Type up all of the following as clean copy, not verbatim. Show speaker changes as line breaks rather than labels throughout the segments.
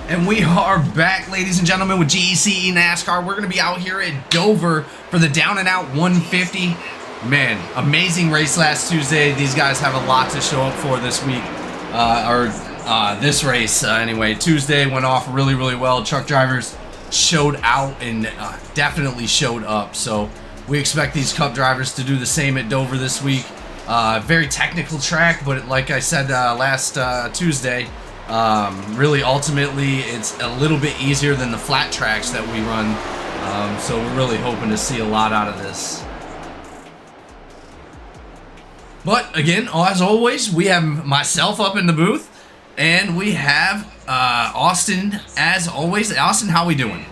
And we are back, ladies and gentlemen, with GEC NASCAR. We're going to be out here at Dover for the Down and Out 150. Man, amazing race last Tuesday. These guys have a lot to show up for this week, this race. Anyway, Tuesday went off really, really well. Truck drivers showed out and definitely showed up. So we expect these Cup drivers to do the same at Dover this week. Very technical track, but like I said last Tuesday, really ultimately it's a little bit easier than the flat tracks that we run, so we're really hoping to see a lot out of this. But again, as always, we have myself up in the booth and we have Austin as always. Austin, how we doing?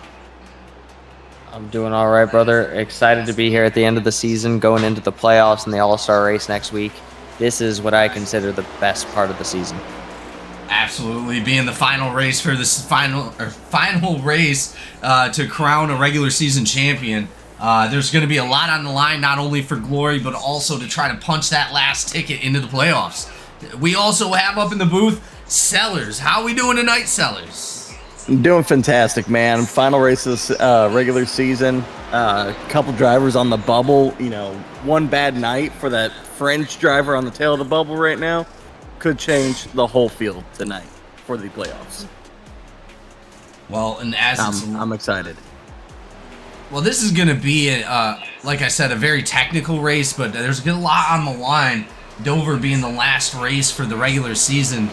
I'm doing all right, brother. Excited to be here at the end of the season, going into the playoffs and the All-Star race next week. This is what I consider the best part of the season.
Absolutely, being the final race for this final race to crown a regular season champion. There's going to be a lot on the line, not only for glory, but also to try to punch that last ticket into the playoffs. We also have up in the booth Sellers. How are we doing tonight, Sellers?
I'm doing fantastic, man. Final race of this regular season. Couple drivers on the bubble. You know, one bad night for that French driver on the tail of the bubble right now could change the whole field tonight for the playoffs.
Well, and as
I'm excited.
Well, this is going to be, like I said, a very technical race, but there's a lot on the line. Dover being the last race for the regular season.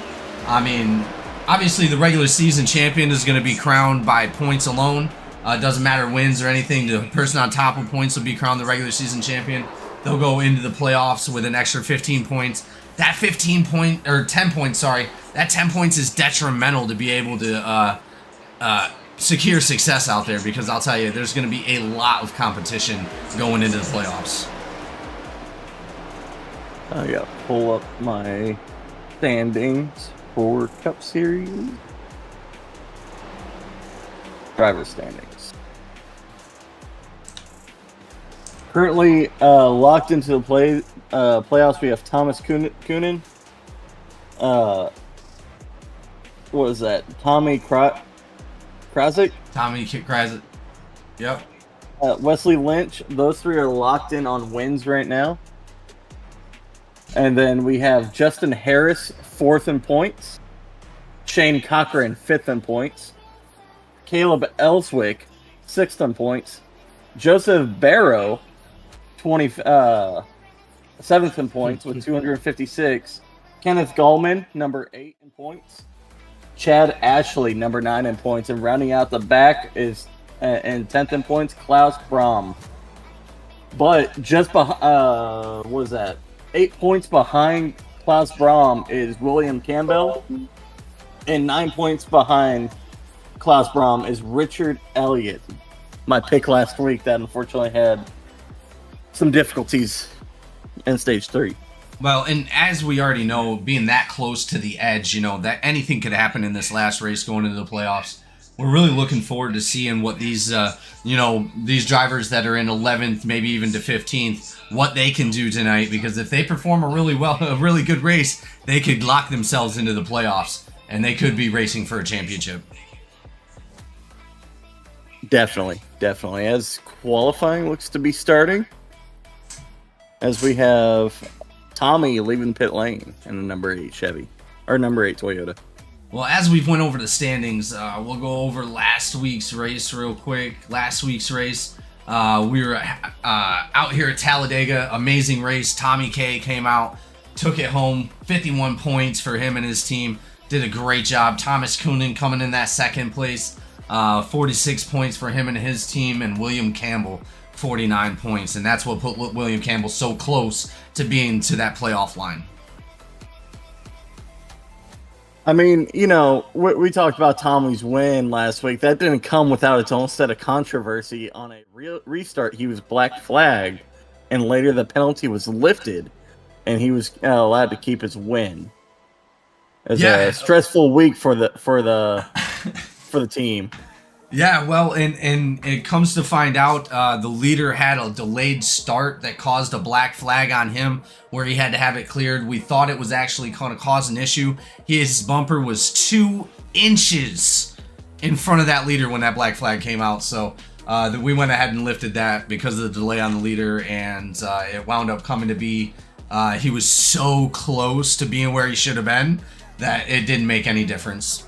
I mean, obviously the regular season champion is going to be crowned by points alone. It doesn't matter wins or anything. The person on top of points will be crowned the regular season champion. They'll go into the playoffs with an extra 15 points. That 10 points, that 10 points is detrimental to be able to secure success out there, because I'll tell you, there's going to be a lot of competition going into the playoffs.
I got to pull up my standings for Cup Series. Driver standings. Currently locked into the playoffs, we have Thomas Kunin. What is that? Tommy Krasick?
Tommy Krasick. Yep.
Wesley Lynch. Those three are locked in on wins right now. And then we have Justin Harris, 4th in points. Shane Cochran, 5th in points. Caleb Ellswick, 6th in points. Joseph Barrow, 7th in points with 256. Kenneth Gallman, number 8 in points. Chad Ashley, number 9 in points. And rounding out the back is, in 10th in points, Klaus Brahm. But just behind, what is that? 8 points behind Klaus Brahm is William Campbell. And 9 points behind Klaus Brahm is Richard Elliott. My pick last week that unfortunately had some difficulties in stage 3.
Well, and as we already know, being that close to the edge, you know, that anything could happen in this last race going into the playoffs. We're really looking forward to seeing what these, these drivers that are in 11th, maybe even to 15th, what they can do tonight. Because if they perform a really good race, they could lock themselves into the playoffs, and they could be racing for a championship.
Definitely. As qualifying looks to be starting, as we have Tommy leaving pit lane in the number 8 Chevy, or number 8 Toyota.
Well, as we've went over the standings, we'll go over last week's race real quick. Last week's race, we were out here at Talladega. Amazing race. Tommy K came out, took it home. 51 points for him and his team. Did a great job. Thomas Kunin coming in that second place. 46 points for him and his team. And William Campbell, 49 points. And that's what put William Campbell so close to being to that playoff line.
I mean, you know, we talked about Tommy's win last week. That didn't come without its own set of controversy. On a restart, he was black flagged, and later the penalty was lifted, and he was allowed to keep his win. It was a stressful week for the team.
Yeah, well, and it comes to find out the leader had a delayed start that caused a black flag on him where he had to have it cleared. We thought it was actually going to cause an issue. His bumper was 2 inches in front of that leader when that black flag came out. So we went ahead and lifted that because of the delay on the leader, and it wound up coming to be he was so close to being where he should have been that it didn't make any difference.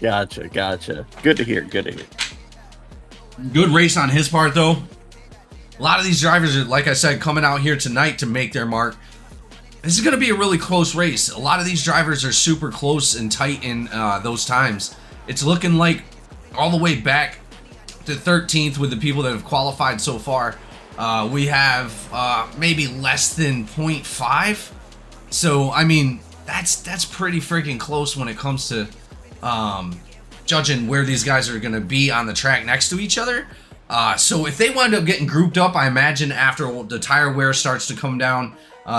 Gotcha. Good to hear.
Good race on his part, though. A lot of these drivers are, like I said, coming out here tonight to make their mark. This is going to be a really close race. A lot of these drivers are super close and tight in those times. It's looking like all the way back to 13th with the people that have qualified so far. We have maybe less than 0.5. So, I mean, that's pretty freaking close when it comes to judging where these guys are going to be on the track next to each other. So if they wind up getting grouped up, I imagine after the tire wear starts to come down,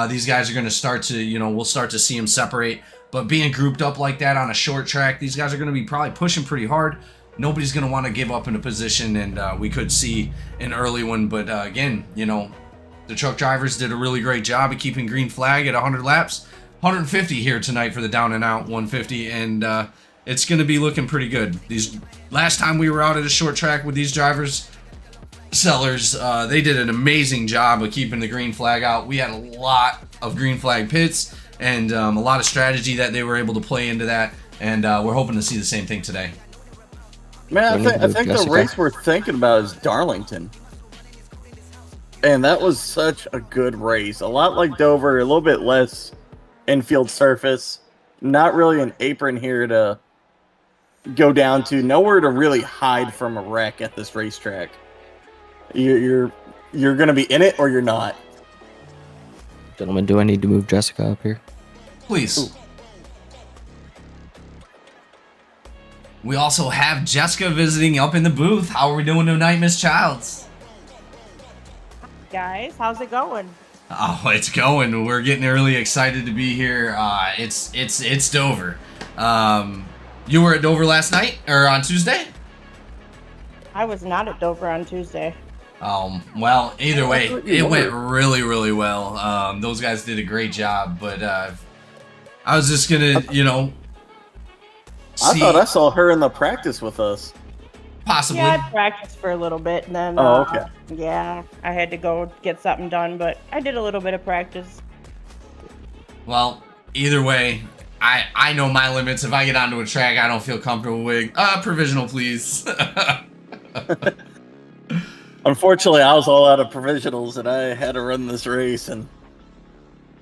these guys are going to start to, we'll start to see them separate. But being grouped up like that on a short track, these guys are going to be probably pushing pretty hard. Nobody's going to want to give up in a position, and we could see an early one. But again, the truck drivers did a really great job of keeping green flag at 100 laps. 150 here tonight for the down and out 150, and it's going to be looking pretty good. These last time we were out at a short track with these drivers, sellers, they did an amazing job of keeping the green flag out. We had a lot of green flag pits and a lot of strategy that they were able to play into that, and we're hoping to see the same thing today.
Man, I think the race we're thinking about is Darlington. And that was such a good race. A lot like Dover, a little bit less infield surface. Not really an apron here to go down to. Nowhere to really hide from a wreck at this racetrack. You're going to be in it or you're not.
Gentlemen, do I need to move Jessica up here?
Please.
Ooh.
We also have Jessica visiting up in the booth. How are we doing tonight, Miss Childs?
Guys, how's it going?
Oh, it's going. We're getting really excited to be here. It's Dover. You were at Dover last night or on Tuesday?
I was not at Dover on Tuesday.
Well, either way, it went really, really well. Those guys did a great job, but I was just gonna,
I thought I saw her in the practice with us.
Possibly.
Yeah, I practiced for a little bit, and then
okay.
Yeah, I had to go get something done, but I did a little bit of practice.
Well, either way, I know my limits. If I get onto a track I don't feel comfortable with, provisional, please.
Unfortunately, I was all out of provisionals, and I had to run this race, and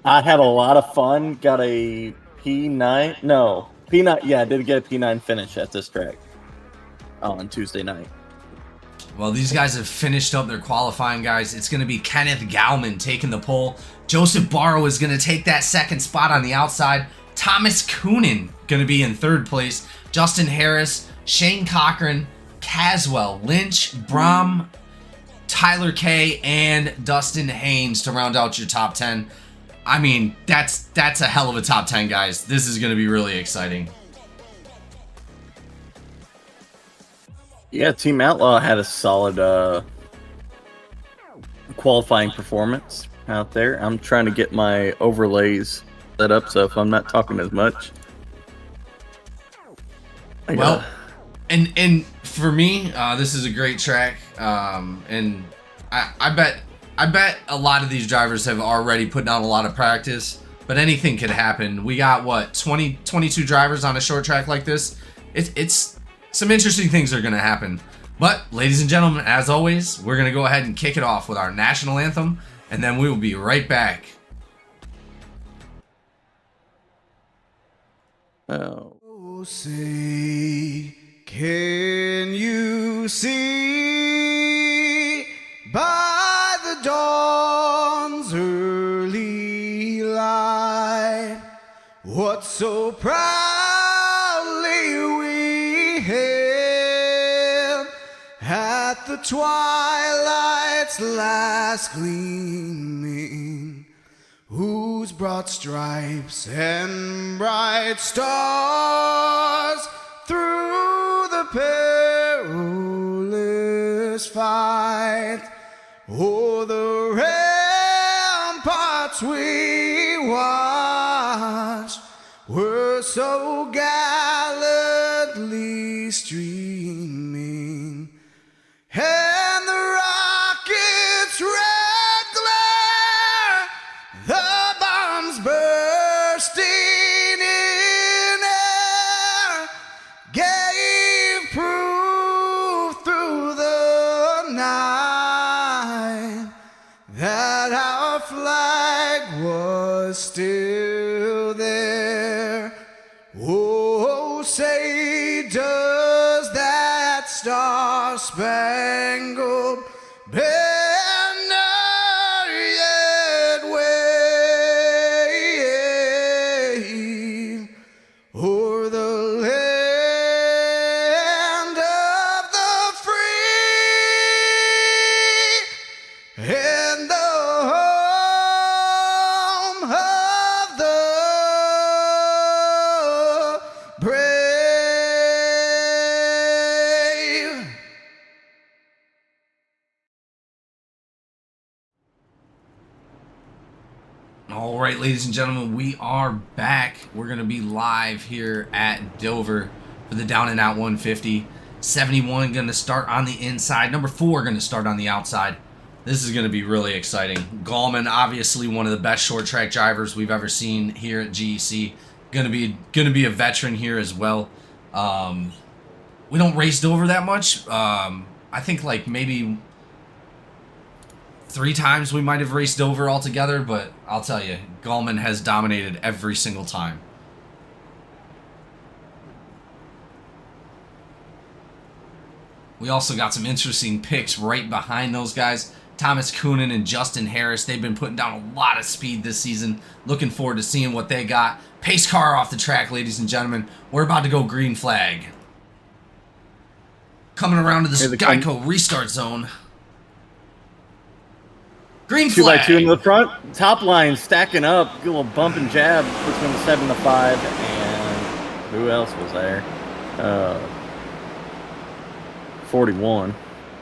I had a lot of fun. Got a P9. No, P9. Yeah, I did get a P9 finish at this track on Tuesday night.
Well, these guys have finished up their qualifying, guys. It's going to be Kenneth Gauman taking the pole. Joseph Barrow is going to take that second spot on the outside. Thomas Coonan going to be in third place. Justin Harris, Shane Cochran, Caswell, Lynch, Brom, Tyler Kay, and Dustin Haynes to round out your top 10. I mean, that's a hell of a top 10, guys. This is going to be really exciting.
Yeah, Team Outlaw had a solid qualifying performance out there. I'm trying to get my overlays set up, so if I'm not talking as much.
Well, and for me, this is a great track, and I bet a lot of these drivers have already put down a lot of practice, but anything could happen. We got, what, 22 drivers on a short track like this? It's some interesting things are going to happen. But, ladies and gentlemen, as always, we're going to go ahead and kick it off with our national anthem, and then we will be right back.
Oh.
Say, can you see by the dawn's early light what so proudly we hailed at the twilight's last gleaming, whose broad stripes and bright stars through the perilous fight o'er the ramparts we watched were so gallantly streaming, and the rocket's red glare, the bombs bursting in air, gave proof through the night that our flag was still there. Oh, say does that star-spangled banner yet wave o'er the land of the free and the home of the brave.
All right, ladies and gentlemen, we are back. We're going to be live here at Dover for the Down and Out 150. 71 going to start on the inside. Number 4 going to start on the outside. This is going to be really exciting. Gallman, obviously one of the best short track drivers we've ever seen here at GEC. Going to be a veteran here as well. We don't race Dover that much. I think like maybe 3 times we might have raced Dover altogether, but I'll tell you, Gallman has dominated every single time. We also got some interesting picks right behind those guys. Thomas Coonan and Justin Harris, they've been putting down a lot of speed this season. Looking forward to seeing what they got. Pace car off the track, ladies and gentlemen. We're about to go green flag. Coming around to this Geico restart zone. Green
2
flag.
by 2 in the front. Top line stacking up. Get a little bump and jab between the 7 to 5. And who else was there? 41.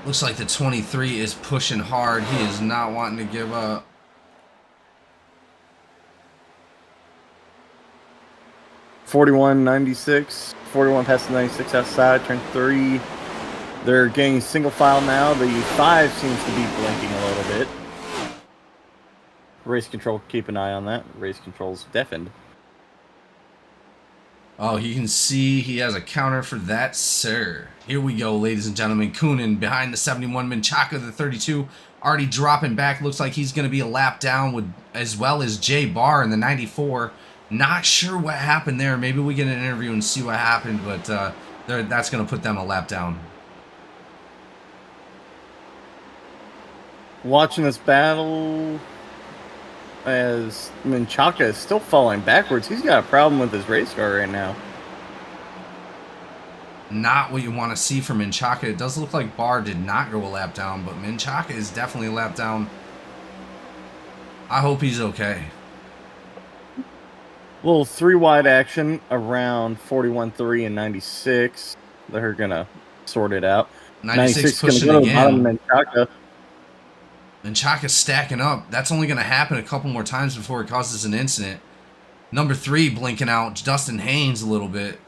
Looks like the 23 is pushing hard. He is not wanting to give up.
(41.96). 41 past the 96 outside. Turn 3. They're getting single file now. The 5 seems to be blinking a little bit. Race control, keep an eye on that. Race control's deafened.
Oh, you can see he has a counter for that, sir. Here we go, ladies and gentlemen. Coonan behind the 71. Menchaca, the 32, already dropping back. Looks like he's going to be a lap down, with as well as Jay Barr in the 94. Not sure what happened there. Maybe we get an interview and see what happened, but that's going to put them a lap down.
Watching this battle as Menchaca is still falling backwards. He's got a problem with his race car right now.
Not what you want to see from Menchaca. It does look like Barr did not go a lap down, but Menchaca is definitely a lap down. I hope he's okay.
Little 3 wide action around 41.3 and 96. They're gonna sort it out.
96
gonna
pushing
go to the bottom
again.
of Menchaca.
Menchaca's stacking up. That's only going to happen a couple more times before it causes an incident. Number 3 blinking out. Dustin Haynes a little bit.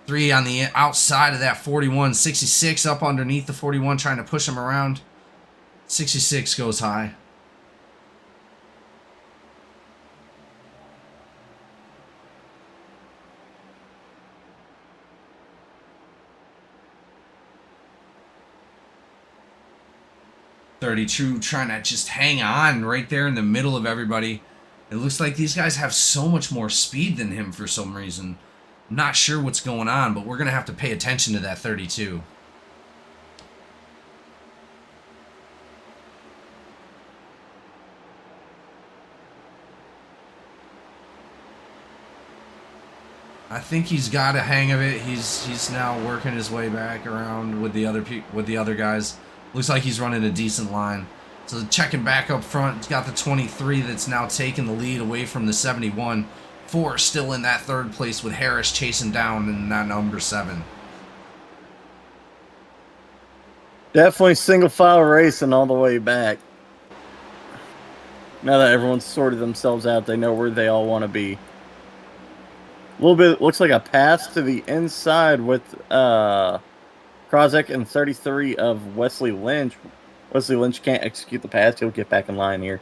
3 on the outside of that 41. 66 up underneath the 41, trying to push him around. 66 goes high. .32 trying to just hang on right there in the middle of everybody. It looks like these guys have so much more speed than him for some reason. I'm not sure what's going on, but we're going to have to pay attention to that 32. I think he's got a hang of it. He's now working his way back around with the other guys. Looks like he's running a decent line. So checking back up front, he's got the 23 that's now taking the lead away from the 71. 4 still in that 3rd place with Harris chasing down in that number 7.
Definitely single file racing all the way back. Now that everyone's sorted themselves out, they know where they all want to be. A little bit looks like a pass to the inside with Krozek and 33 of Wesley Lynch. Wesley Lynch can't execute the pass. He'll get back in line here.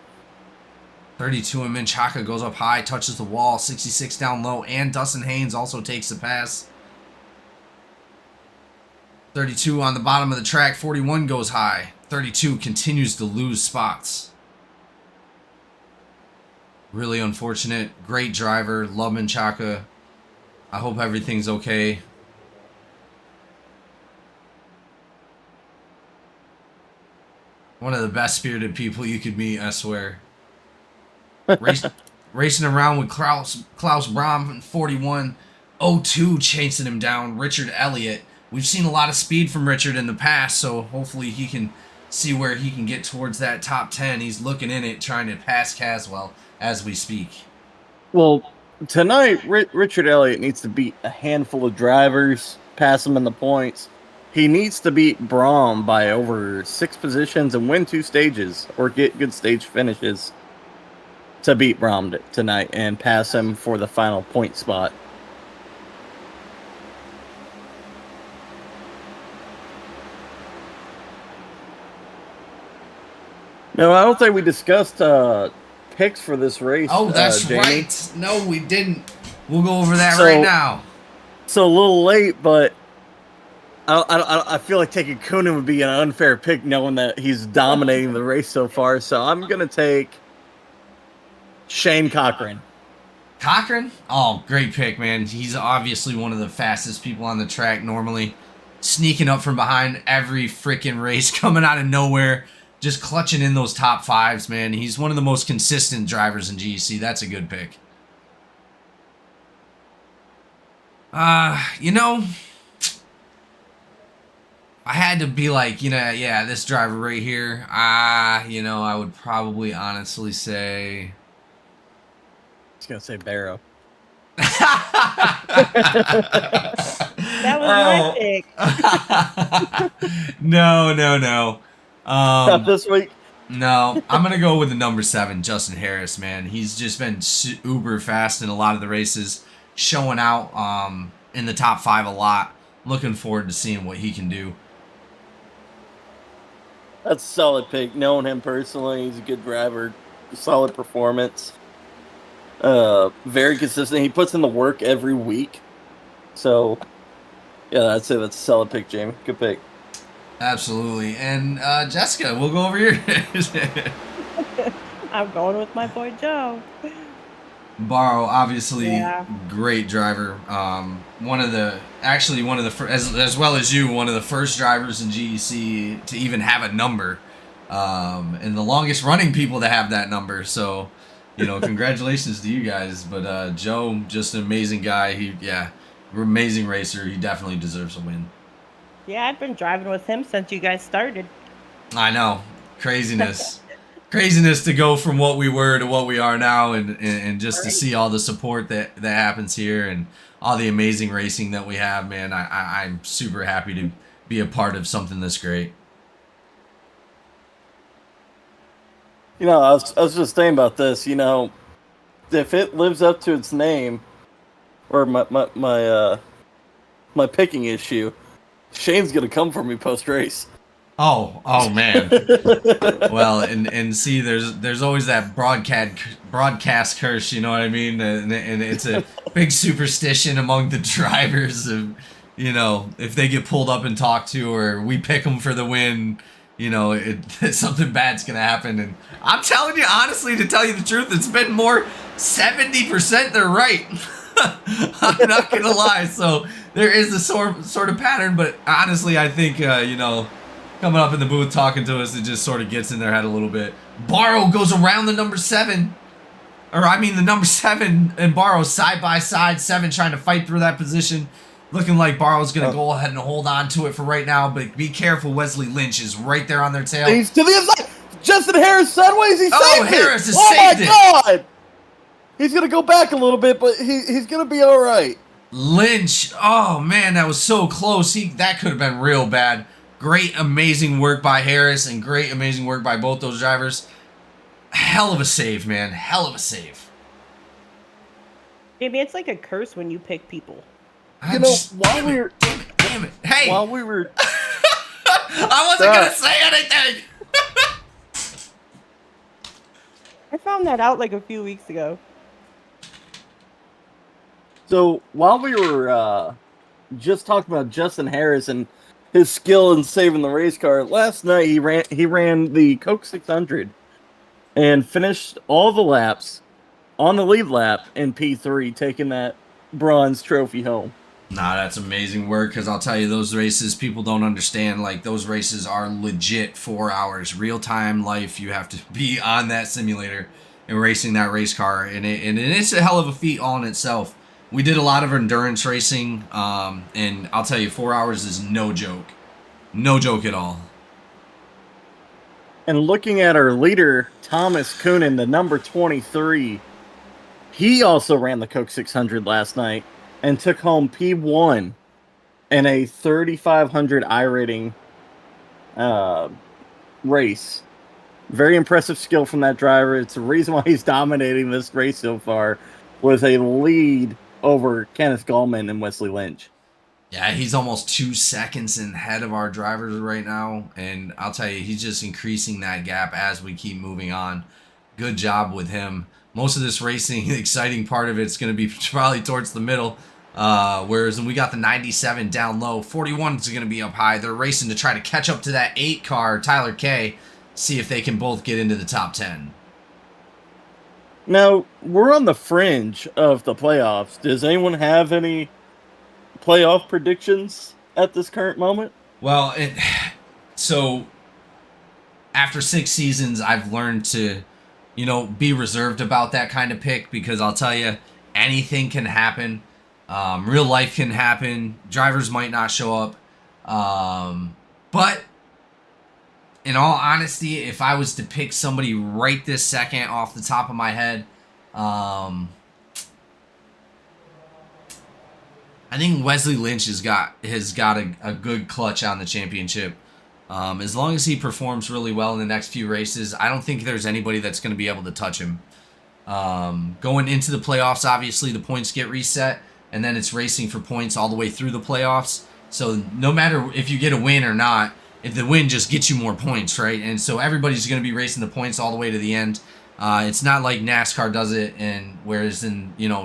32 and Menchaca goes up high, touches the wall. 66 down low, and Dustin Haynes also takes the pass. 32 on the bottom of the track. 41 goes high. 32 continues to lose spots. Really unfortunate. Great driver. Love Menchaca. I hope everything's okay. One of the best spirited people you could meet, I swear. Racing around with Klaus Braun, 41. 02 chasing him down. Richard Elliott. We've seen a lot of speed from Richard in the past, so hopefully he can see where he can get towards that top 10. He's looking in it, trying to pass Caswell as we speak.
Well, tonight, Richard Elliott needs to beat a handful of drivers, pass them in the points. He needs to beat Braum by over 6 positions and win 2 stages, or get good stage finishes to beat Braum tonight and pass him for the final point spot. No, I don't think we discussed picks for this race.
Oh, that's
Jamie.
right. No, we didn't. We'll go over that right now.
So a little late, but I feel like taking Coonan would be an unfair pick, knowing that he's dominating the race so far. So I'm gonna take Shane Cochran.
Cochran? Oh, great pick, man. He's obviously one of the fastest people on the track normally. Sneaking up from behind every freaking race, coming out of nowhere. Just clutching in those top 5s, man. He's one of the most consistent drivers in GEC. That's a good pick. You know, I had to be like, you know, yeah, this driver right here. You know, I would probably honestly say...
I was gonna say Barrow.
That was my pick.
No.
Not this week.
No, I'm going to go with the number 7, Justin Harris, man. He's just been uber fast in a lot of the races, showing out in the top 5 a lot. Looking forward to seeing what he can do.
That's a solid pick. Knowing him personally, he's a good driver. Solid performance. Very consistent. He puts in the work every week. So, yeah, I'd say that's a solid pick, Jamie. Good pick.
Absolutely. And Jessica, we'll go over here.
I'm going with my boy Joe.
Barrow, obviously,
Yeah.
great driver. One of the as well as you, one of the first drivers in GEC to even have a number, and the longest running people to have that number. So, you know, congratulations to you guys. But Joe, just an amazing guy. Amazing racer. He definitely deserves a win.
Yeah, I've been driving with him since you guys started.
I know. Craziness. Craziness to go from what we were to what we are now, and just to see all the support that happens here and all the amazing racing that we have, man. I'm super happy to be a part of something this great.
You know, I was just thinking about this. You know, if it lives up to its name, or my picking issue, Shane's gonna come for me post race.
Oh man. Well, and see, there's always that broadcast curse, you know what I mean? And it's a big superstition among the drivers of, you know, if they get pulled up and talked to, or we pick them for the win, you know, something bad's gonna happen. And I'm telling you, honestly, to tell you the truth, it's been more 70% they're right. I'm not gonna lie. So there is a sort of pattern, but honestly, I think you know, coming up in the booth talking to us, it just sort of gets in their head a little bit. Barrow goes around the number 7, the number 7 and Barrow side by side. 7 trying to fight through that position, looking like Barrow's gonna go ahead and hold on to it for right now. But be careful, Wesley Lynch is right there on their tail.
He's to the inside. Justin Harris sideways. He saved it.
Harris has saved it.
Oh my God! He's gonna go back a little bit, but he's gonna be all right.
Lynch, oh man, that was so close. That could have been real bad. Great, amazing work by Harris, and great, amazing work by both those drivers. Hell of a save, man. Hell of a save.
Maybe it's like a curse when you pick people.
You know, while we were
Damn it. Hey,
while we were
I wasn't going to say anything.
I found that out like a few weeks ago.
So while we were just talking about Justin Harris and his skill in saving the race car, last night he ran the Coke 600 and finished all the laps on the lead lap in P3, taking that bronze trophy home.
Nah, that's amazing work, because I'll tell you, those races, people don't understand. Like, those races are legit 4 hours. Real-time life. You have to be on that simulator and racing that race car. And it's a hell of a feat all in itself. We did a lot of endurance racing, and I'll tell you, 4 hours is no joke. No joke at all.
And looking at our leader, Thomas Coonan, the number 23, he also ran the Coke 600 last night and took home P1 in a 3,500 iRating race. Very impressive skill from that driver. It's the reason why he's dominating this race so far, was a lead over Kenneth Gallman and Wesley Lynch.
Yeah, he's almost 2 seconds ahead of our drivers right now, and I'll tell you, he's just increasing that gap as we keep moving on. Good job with him. Most of this racing, the exciting part of it's going to be probably towards the middle, whereas when we got the 97 down low, 41 is going to be up high. They're racing to try to catch up to that 8 car, Tyler K, see if they can both get into the top 10.
Now, we're on the fringe of the playoffs. Does anyone have any playoff predictions at this current moment?
Well, so after 6 seasons, I've learned to, be reserved about that kind of pick, because I'll tell you, anything can happen. Real life can happen. Drivers might not show up. But in all honesty, if I was to pick somebody right this second off the top of my head, I think Wesley Lynch has got a good clutch on the championship. As long as he performs really well in the next few races, I don't think there's anybody that's going to be able to touch him. Going into the playoffs, obviously the points get reset, and then it's racing for points all the way through the playoffs. So no matter if you get a win or not, if the win just gets you more points, right? And so everybody's going to be racing the points all the way to the end. It's not like NASCAR does it, and whereas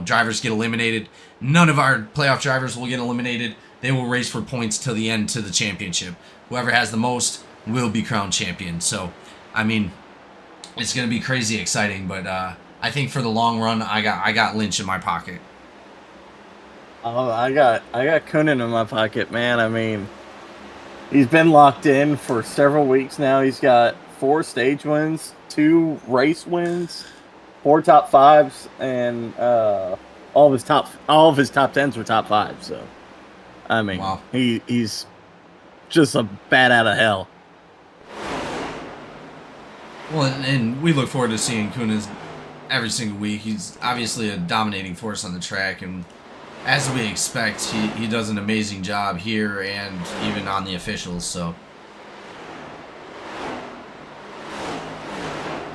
drivers get eliminated. None of our playoff drivers will get eliminated. They will race for points till the end, to the championship. Whoever has the most will be crowned champion. So, I mean, it's going to be crazy exciting, but I think for the long run, I got Lynch in my pocket.
Oh, I got Coonan in my pocket, man. I mean, he's been locked in for several weeks now. He's got 4 stage wins, 2 race wins, 4 top 5s, and all of his top 10s were top 5. So, I mean, wow. He's just a bat out of hell.
Well, and we look forward to seeing Coonan every single week. He's obviously a dominating force on the track, and as we expect, he does an amazing job here and even on the officials. So,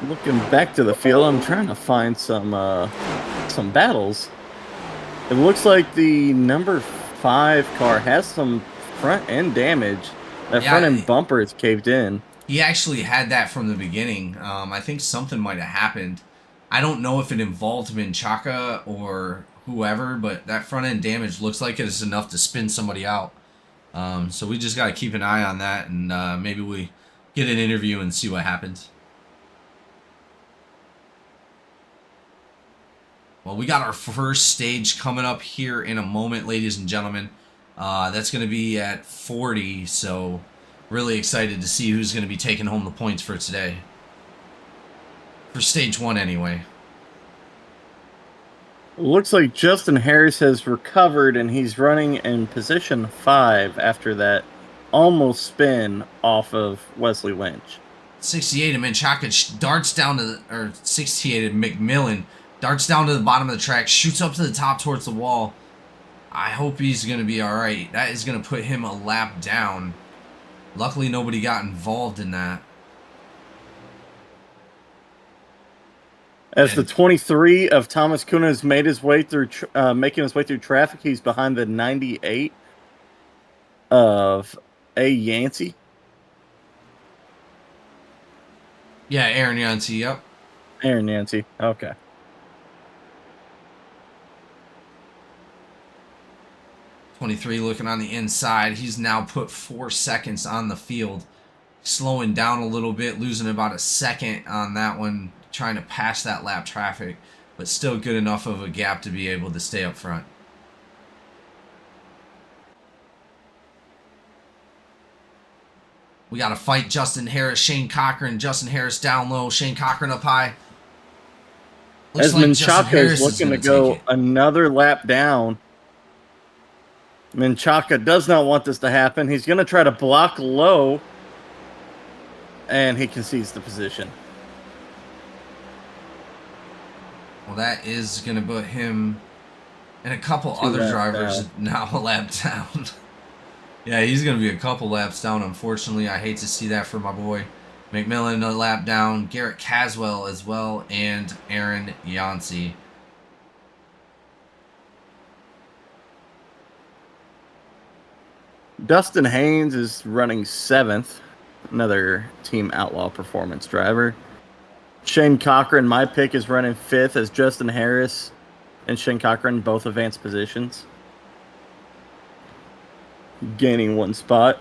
looking back to the field, I'm trying to find some battles. It looks like the number 5 car has some front end damage. That front end bumper is caved in.
He actually had that from the beginning. I think something might have happened. I don't know if it involved Menchaca or whoever, but that front end damage looks like it is enough to spin somebody out. So we just got to keep an eye on that, and maybe we get an interview and see what happens. Well, we got our first stage coming up here in a moment, ladies and gentlemen. That's going to be at 40, so really excited to see who's going to be taking home the points for today. For stage 1, anyway.
Looks like Justin Harris has recovered, and he's running in position 5 after that almost spin off of Wesley Lynch.
68 and Menchaca darts down to or 68 and McMillan darts down to the bottom of the track, shoots up to the top towards the wall. I hope he's going to be all right. That is going to put him a lap down. Luckily, nobody got involved in that.
As the 23 of Thomas Kuna has made his way through, making his way through traffic, he's behind the 98 of A. Yancey.
Yeah, Aaron Yancey, yep.
Aaron Yancey. Okay.
'23 looking on the inside. He's now put 4 seconds on the field. Slowing down a little bit, losing about a second on that one, trying to pass that lap traffic, but still good enough of a gap to be able to stay up front. We got to fight Justin Harris, Shane Cochran. Justin Harris down low, Shane Cochran up high.
As Menchaca is looking to go another lap down. Menchaca does not want this to happen. He's going to try to block low, and he concedes the position.
Well, that is going to put him and a couple other drivers now a lap down. Yeah, he's going to be a couple laps down, unfortunately. I hate to see that for my boy. McMillan a lap down, Garrett Caswell as well, and Aaron Yancey.
Dustin Haynes is running 7th, another Team Outlaw Performance driver. Shane Cochran, my pick, is running 5th as Justin Harris and Shane Cochran both advanced positions, gaining 1 spot.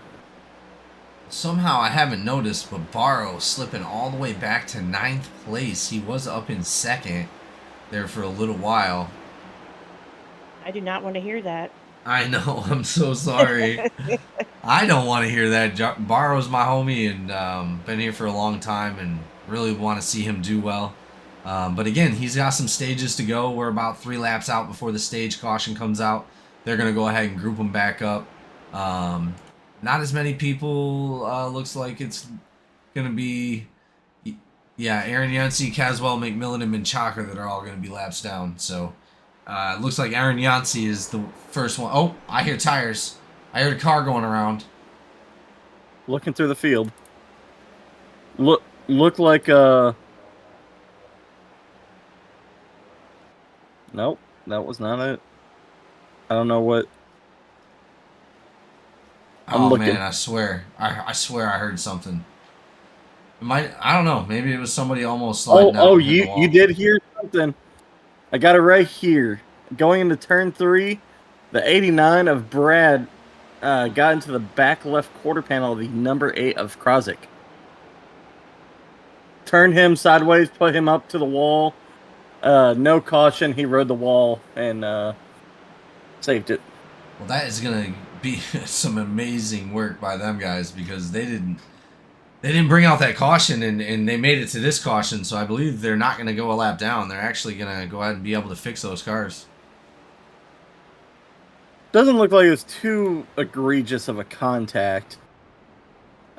Somehow I haven't noticed, but Barrow slipping all the way back to 9th place. He was up in 2nd there for a little while.
I do not want to hear that.
I know. I'm so sorry. I don't want to hear that. Barrow's my homie and been here for a long time and really want to see him do well. But again, he's got some stages to go. We're about 3 laps out before the stage caution comes out. They're going to go ahead and group him back up. Not as many people, looks like it's going to be, yeah, Aaron Yancey, Caswell, McMillan, and Menchaca that are all going to be laps down. So it looks like Aaron Yancey is the first one. Oh, I hear tires. I heard a car going around.
Looking through the field. Look like nope, that was not it. I don't know what. I'm looking.
Man, I swear I heard something. I don't know. Maybe it was somebody almost sliding out.
Oh, you did hear something. I got it right here. Going into turn 3, the 89 of Brad got into the back left quarter panel of the number 8 of Krozik. Turned him sideways, put him up to the wall. No caution. He rode the wall and saved it.
Well, that is going to be some amazing work by them guys because they didn't bring out that caution and they made it to this caution. So I believe they're not going to go a lap down. They're actually going to go ahead and be able to fix those cars.
Doesn't look like it was too egregious of a contact.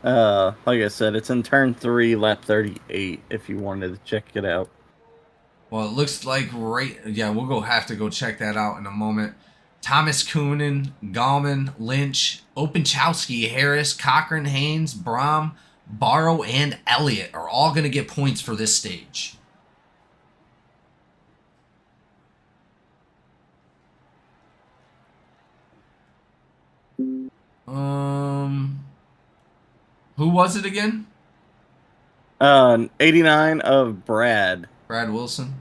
Like I said, it's in turn 3, lap 38, if you wanted to check it out.
Well, it looks like yeah, we'll have to go check that out in a moment. Thomas Coonan, Gallman, Lynch, Openchowski, Harris, Cochran, Haynes, Brom, Barrow, and Elliott are all going to get points for this stage. Who was it again?
89 of Brad.
Brad Wilson.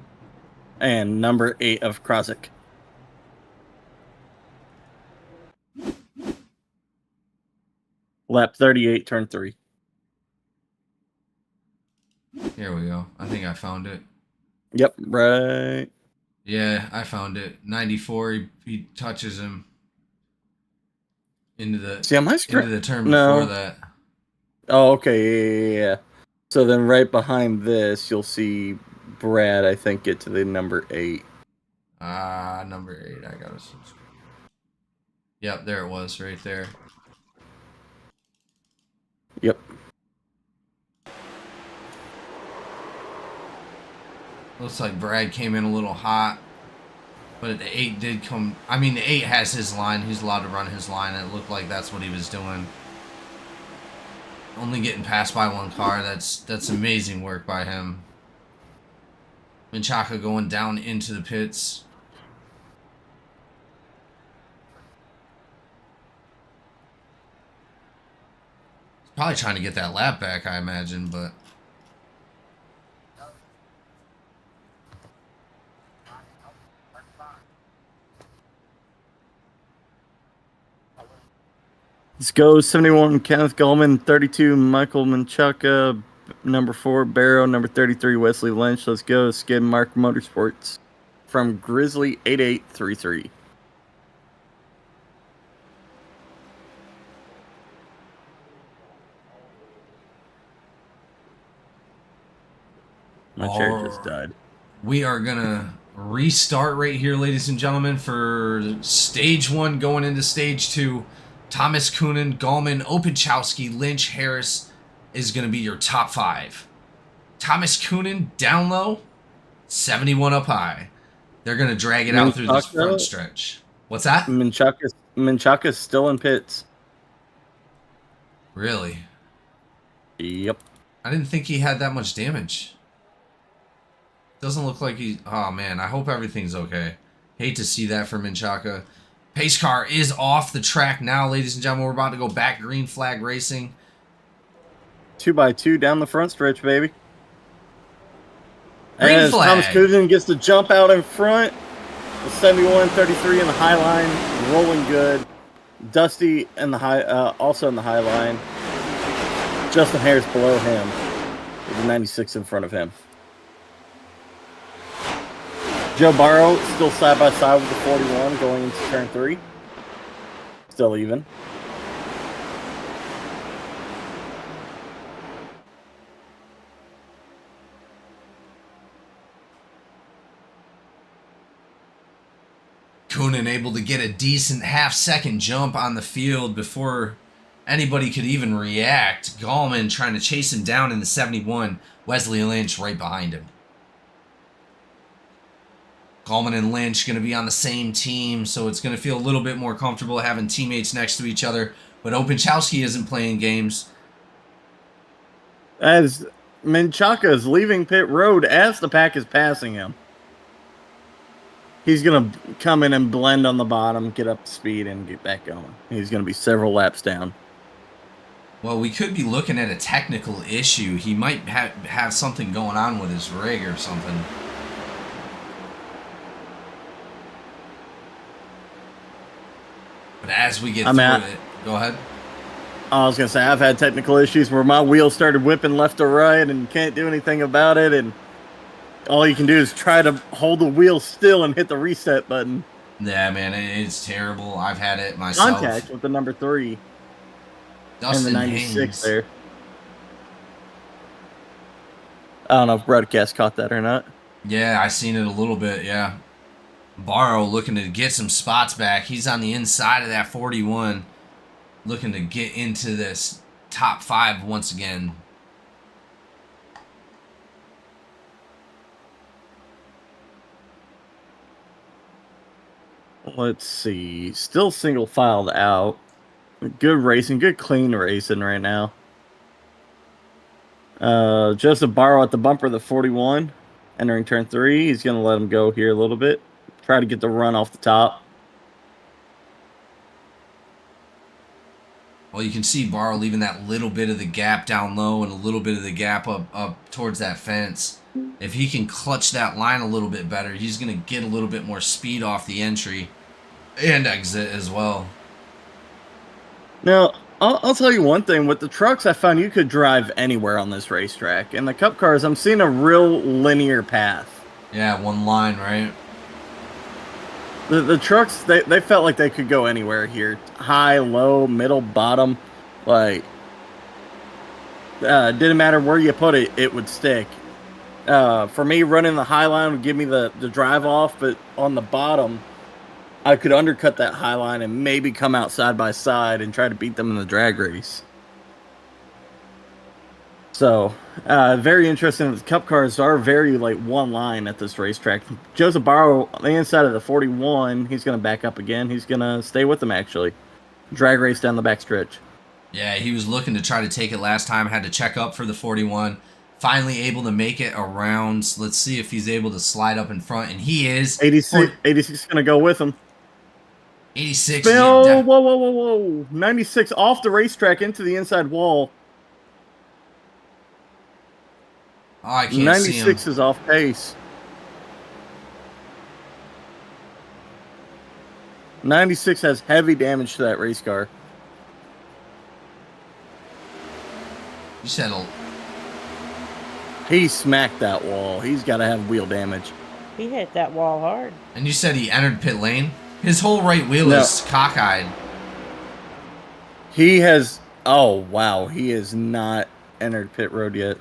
And number 8 of Krozik. Lap 38, turn 3.
Here we go. I think I found it.
Yep, right.
Yeah, I found it. 94, he touches him into the into the turn before that.
Oh, okay, yeah. So then right behind this, you'll see Brad, I think, get to the number 8.
Number 8. I got to subscribe. Yep, there it was, right there.
Yep.
Looks like Brad came in a little hot, but the 8 did come. I mean, the 8 has his line. He's allowed to run his line. It looked like that's what he was doing. Only getting passed by one car. That's amazing work by him. Menchaca going down into the pits. He's probably trying to get that lap back, I imagine, but...
Let's go. 71, Kenneth Gallman. 32, Michael Menchaca. Number 4, Barrow. Number 33, Wesley Lynch. Let's go. Skid Mark Motorsports from Grizzly 8833. My chair just died.
We are going to restart right here, ladies and gentlemen, for stage 1 going into stage 2. Thomas Coonan, Gallman, Opachowski, Lynch, Harris is going to be your top 5. Thomas Coonan down low, 71 up high. They're going to drag it out through this front stretch. What's that?
Menchaca's still in pits.
Really?
Yep.
I didn't think he had that much damage. Doesn't look like he... Oh, man. I hope everything's okay. Hate to see that for Menchaca. Pace car is off the track now, ladies and gentlemen. We're about to go back green flag racing.
2x2 down the front stretch, baby.
Green
As
flag.
Thomas Coonan gets to jump out in front. The 71-33 in the high line, rolling good. Dusty in the high, also in the high line. Justin Harris below him, with the 96 in front of him. Joe Barrow still side by side with the 41 going into turn 3. Still even.
Coonan able to get a decent half-second jump on the field before anybody could even react. Gallman trying to chase him down in the 71. Wesley Lynch right behind him. Gallman and Lynch going to be on the same team, so it's going to feel a little bit more comfortable having teammates next to each other. But Opachowski isn't playing games.
As Menchaca is leaving pit road as the pack is passing him. He's going to come in and blend on the bottom, get up to speed, and get back going. He's going to be several laps down.
Well, we could be looking at a technical issue. He might have something going on with his rig or something. But as we get through it, go ahead.
I was going to say, I've had technical issues where my wheels started whipping left to right and can't do anything about it. And all you can do is try to hold the wheel still and hit the reset button.
Yeah, man, it's terrible. I've had it myself.
Contact with the number 3
Dustin
and the 96
Haynes.
there. I don't know if broadcast caught that or not.
Yeah, I seen it a little bit, yeah. Barrow looking to get some spots back. He's on the inside of that 41. Looking to get into this top 5 once again.
Let's see. Still single filed out. Good racing. Good clean racing right now. Joseph Barrow at the bumper of the 41. Entering turn 3. He's going to let him go here a little bit. Try to get the run off the top.
Well, you can see Barrow leaving that little bit of the gap down low and a little bit of the gap up towards that fence. If he can clutch that line a little bit better, he's going to get a little bit more speed off the entry and exit as well.
Now, I'll tell you one thing. With the trucks, I found you could drive anywhere on this racetrack. And the Cup cars, I'm seeing a real linear path.
Yeah, one line, right?
The trucks, they felt like they could go anywhere here. High, low, middle, bottom. Like, didn't matter where you put it, it would stick. For me, running the high line would give me the drive off, but on the bottom, I could undercut that high line and maybe come out side by side and try to beat them in the drag race. So, very interesting. The Cup cars are very, like, one line at this racetrack. Joseph Barrow, on the inside of the 41, he's going to back up again. He's going to stay with them, actually. Drag race down the back stretch.
Yeah, he was looking to try to take it last time. Had to check up for the 41. finally able to make it around. So let's see if he's able to slide up in front, and he is.
86 is going to go with him.
86.
Bill,
Yeah,
whoa. 96 off the racetrack into the inside wall.
oh, I can't see him.
96 is off pace. 96 has heavy damage to that race car.
You said
He smacked that wall. He's got to have wheel damage.
He hit that wall hard.
and you said he entered pit lane. His whole right wheel
No.
is cockeyed.
He has... Oh, wow. He has not entered pit road yet.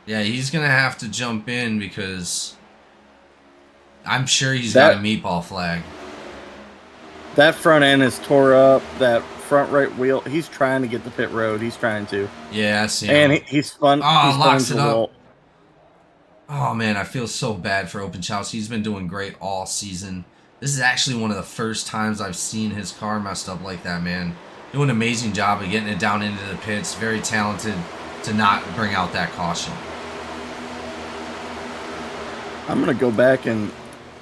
Yeah, he's gonna have to jump in because I'm sure he's got a meatball flag.
That front end is tore up. That front right wheel... He's trying to get the pit road. He's trying to.
Yeah, I see him.
And he's spun.
Oh,
he's
locks
spun
it
into the
up.
wall.
Oh man, I feel so bad for Open Chouse. He's been doing great all season. This is actually one of the first times I've seen his car messed up like that, man. Doing an amazing job of getting it down into the pits. Very talented to not bring out that caution.
I'm going to go back and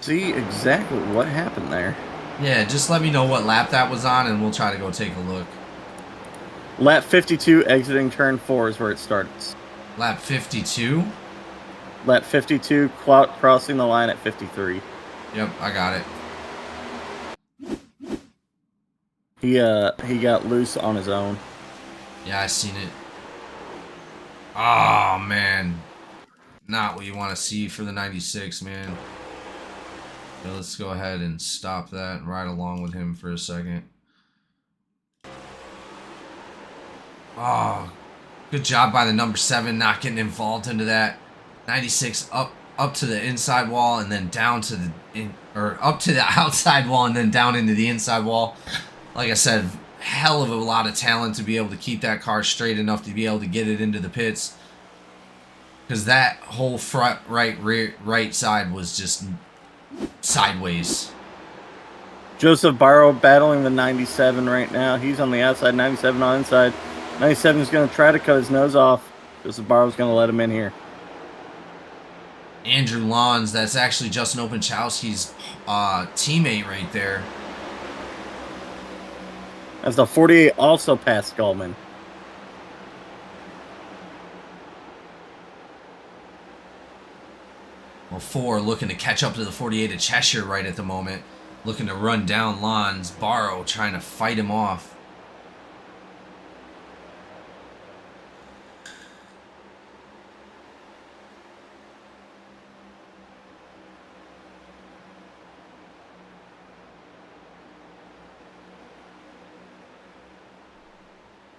see exactly what happened there.
Yeah, just let me know what lap that was on and we'll try to go take a look.
Lap 52 exiting turn 4 is where it starts.
Lap 52?
Lap 52 crossing the line at 53.
Yep, I got it.
He got loose on his own.
Yeah, I seen it. Oh, man. Not what you want to see for the 96, man. So let's go ahead and stop that and ride along with him for a second. Oh, good job by the number 7 not getting involved into that. 96 up to the inside wall and then down to the up to the outside wall and then down into the inside wall. Like I said, hell of a lot of talent to be able to keep that car straight enough to be able to get it into the pits. Because that whole front right side was just sideways.
Joseph Barrow battling the 97 right now. He's on the outside, 97 on inside. 97 is going to try to cut his nose off. Joseph Barrow's going to let him in here.
Andrew Lawns, that's actually Justin Openchowski's teammate right there.
As the 48 also passed Gallman.
Well, 4 looking to catch up to the 48 at Cheshire right at the moment. Looking to run down Lawns. Barrow trying to fight him off.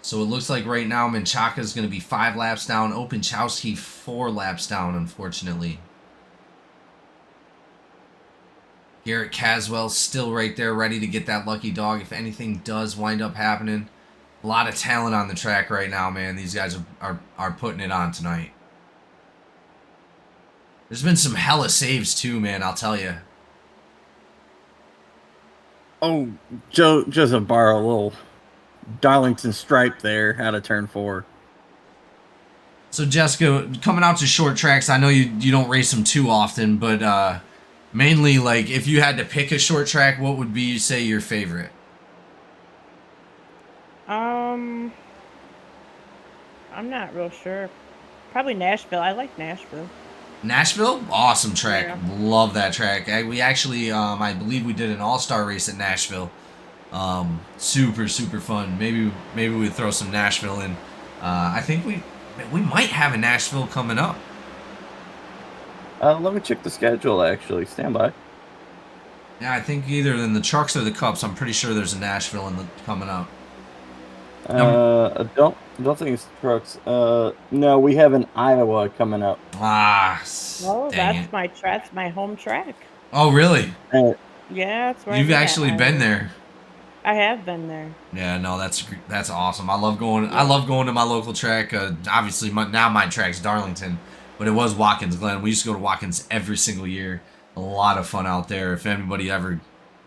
So it looks like right now Menchaca is going to be 5 laps down. Openchowski 4 laps down, unfortunately. Garrett Caswell still right there, ready to get that lucky dog if anything does wind up happening. A lot of talent on the track right now, man. These guys are putting it on tonight. There's been some hella saves too, man, I'll tell you.
Oh, Joseph Barrow, a little Darlington stripe there out of turn 4.
So Jessica, coming out to short tracks, I know you don't race them too often, but mainly, like, if you had to pick a short track, what would be, say, your favorite?
I'm not real sure. Probably Nashville. I like Nashville.
Nashville? Awesome track.
Yeah.
Love that track. We actually, I believe we did an all-star race at Nashville. Super, super fun. Maybe we'd throw some Nashville in. I think we might have a Nashville coming up.
Let me check the schedule, actually. Stand by.
Yeah, I think either in the trucks or the cups, I'm pretty sure there's a Nashville coming up.
I don't think it's trucks. No, we have an Iowa coming up.
Ah,
Oh,
dang
that's
it.
that's my home track.
Oh, really?
Yeah, that's where
You've
I'm at.
actually been there.
I have been there.
Yeah, no, that's awesome. I love going to my local track. Obviously, now my track's Darlington, but it was Watkins Glen. We used to go to Watkins every single year. A lot of fun out there. If anybody ever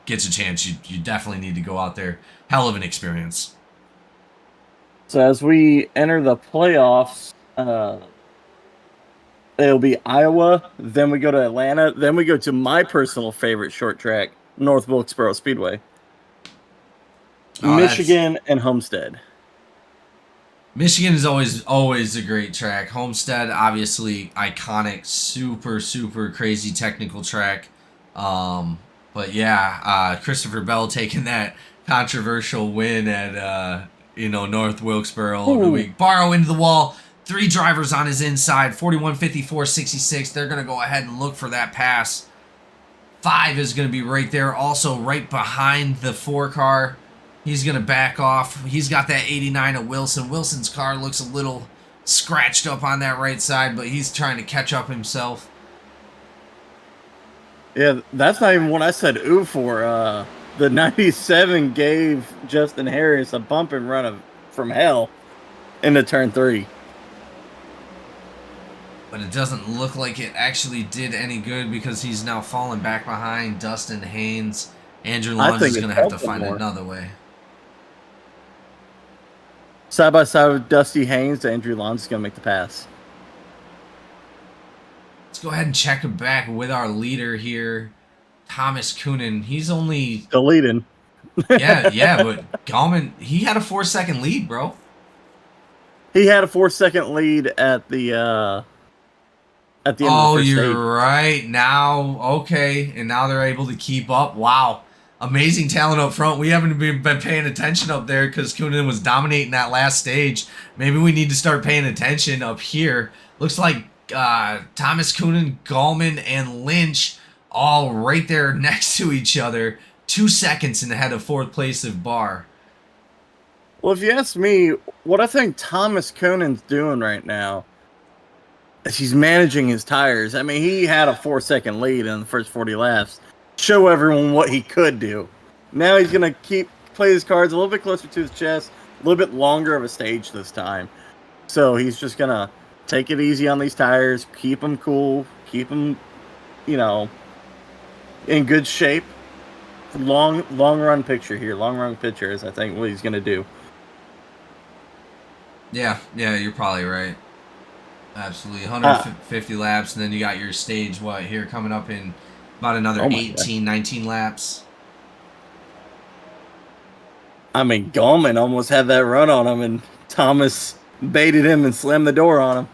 gets a chance, you definitely need to go out there. Hell of an experience.
So as we enter the playoffs, It'll be Iowa, then we go to Atlanta, then we go to my personal favorite short track, North Wilkesboro Speedway.
Oh,
Michigan and Homestead.
Michigan is always a great track. Homestead, obviously iconic, super crazy technical track. But yeah, Christopher Bell taking that controversial win at North Wilkesboro over the week. Barrow into the wall. 3 drivers on his inside. 41.54.66. They're gonna go ahead and look for that pass. 5 is gonna be right there, also right behind the 4 car. He's going to back off. He's got that 89 of Wilson. Wilson's car looks a little scratched up on that right side, but he's trying to catch up himself.
Yeah, that's not even what I said ooh for. The 97 gave Justin Harris a bump and run from hell into turn 3.
But it doesn't look like it actually did any good because he's now falling back behind Dustin Haynes. Andrew Lunds is going to have to find another way.
Side by side with Dusty Haynes, Andrew Lons is going to make the pass.
Let's go ahead and check him back with our leader here, Thomas Coonan. He's only...
Still leading.
yeah, but Gallman, he had a 4-second lead, bro.
He had a 4-second lead at the end of the first
you're
stage.
right. Now, okay, and now they're able to keep up. Wow. Amazing talent up front. We haven't been paying attention up there because Coonan was dominating that last stage. Maybe we need to start paying attention up here. Looks like Thomas Coonan, Gallman, and Lynch all right there next to each other. 2 seconds in ahead of 4th place of Barr.
Well, if you ask me, what I think Thomas Coonan's doing right now is he's managing his tires. I mean, he had a 4-second lead in the first 40 laps. Show everyone what he could do. Now he's going to play his cards a little bit closer to his chest, a little bit longer of a stage this time. So he's just going to take it easy on these tires, keep them cool, keep them, in good shape. Long run picture here. Long run picture is, I think, what he's going to do.
Yeah, you're probably right. Absolutely. 150 laps, and then you got your stage, here, coming up in about another 18, 19 laps.
I mean, Gallman almost had that run on him, and Thomas baited him and slammed the door on him.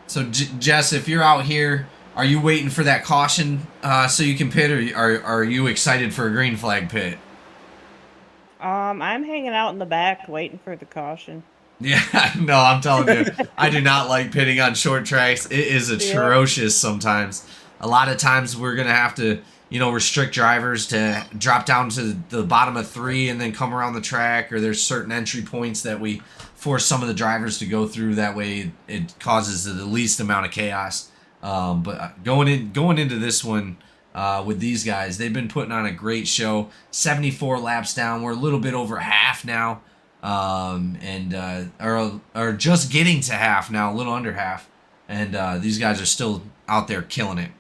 So, Jess, if you're out here, are you waiting for that caution so you can pit, or are you excited for a green flag pit?
I'm hanging out in the back waiting for the caution.
Yeah, no, I'm telling you, I do not like pitting on short tracks. It is atrocious sometimes. A lot of times we're going to have to, restrict drivers to drop down to the bottom of 3 and then come around the track, or there's certain entry points that we force some of the drivers to go through. That way it causes the least amount of chaos. But going into this one with these guys, they've been putting on a great show. 74 laps down. We're a little bit over half now. Or just getting to half now, a little under half. And these guys are still out there killing it.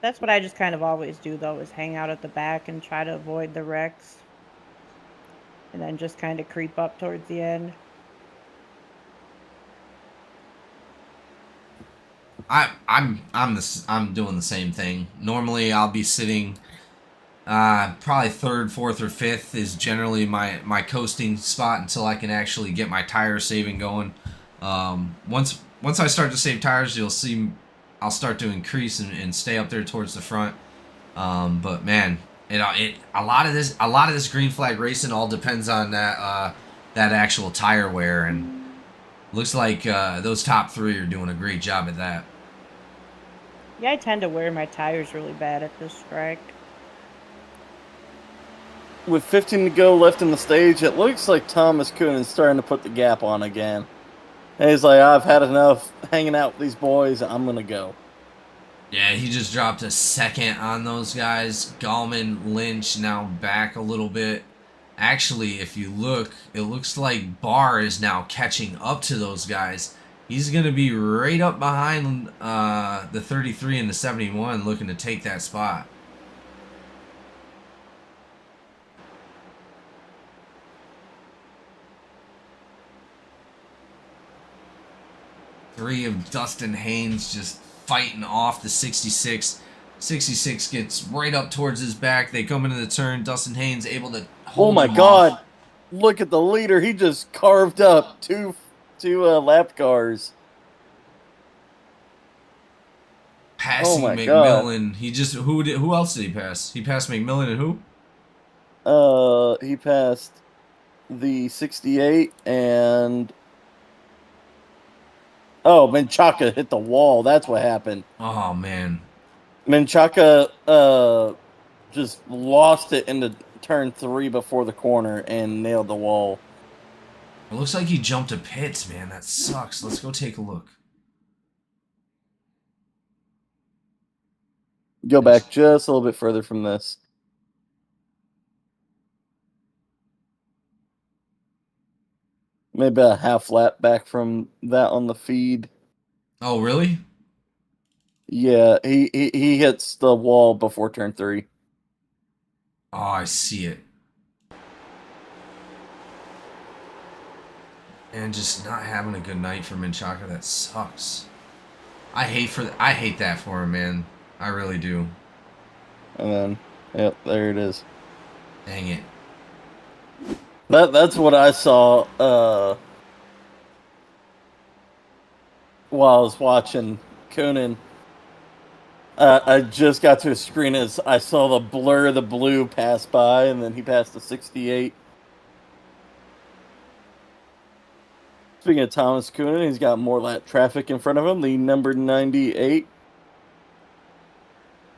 That's what I just kind of always do, though, is hang out at the back and try to avoid the wrecks. And then just kind of creep up towards the end.
I'm doing the same thing. Normally I'll be sitting probably 3rd, 4th, or 5th is generally my coasting spot until I can actually get my tire saving going. Once I start to save tires, you'll see I'll start to increase and stay up there towards the front. But man, a lot of this green flag racing all depends on that actual tire wear, and looks like those top 3 are doing a great job at that.
Yeah, I tend to wear my tires really bad at this track.
With 15 to go left in the stage, it looks like Thomas Coonan's starting to put the gap on again. And he's like, I've had enough hanging out with these boys. I'm going to go.
Yeah, he just dropped a second on those guys. Gallman, Lynch now back a little bit. Actually, if you look, it looks like Barr is now catching up to those guys. He's going to be right up behind the 33 and the 71 looking to take that spot. 3 of Dustin Haynes just fighting off the 66. 66 gets right up towards his back. They come into the turn. Dustin Haynes able to hold
Oh my
him
God!
off.
Look at the leader. He just carved up two lap cars.
Passing
my God.
McMillan. He just who else did he pass? He passed McMillan and who?
He passed the 68 and Menchaca hit the wall. That's what happened.
Oh man.
Menchaca just lost it into turn 3 before the corner and nailed the wall.
It looks like he jumped to pits, man. That sucks. Let's go take a look.
Go back just a little bit further from this. Maybe a half lap back from that on the feed.
Oh really?
Yeah, he hits the wall before turn 3.
Oh, I see it. And just not having a good night for Menchaca. That sucks. I hate that for him, man. I really do.
And then, yep, there it is.
Dang it.
That's what I saw while I was watching Coonan. I just got to his screen as I saw the blur of the blue pass by, and then he passed the 68. Speaking of Thomas Coonan, he's got more lap traffic in front of him. The number 98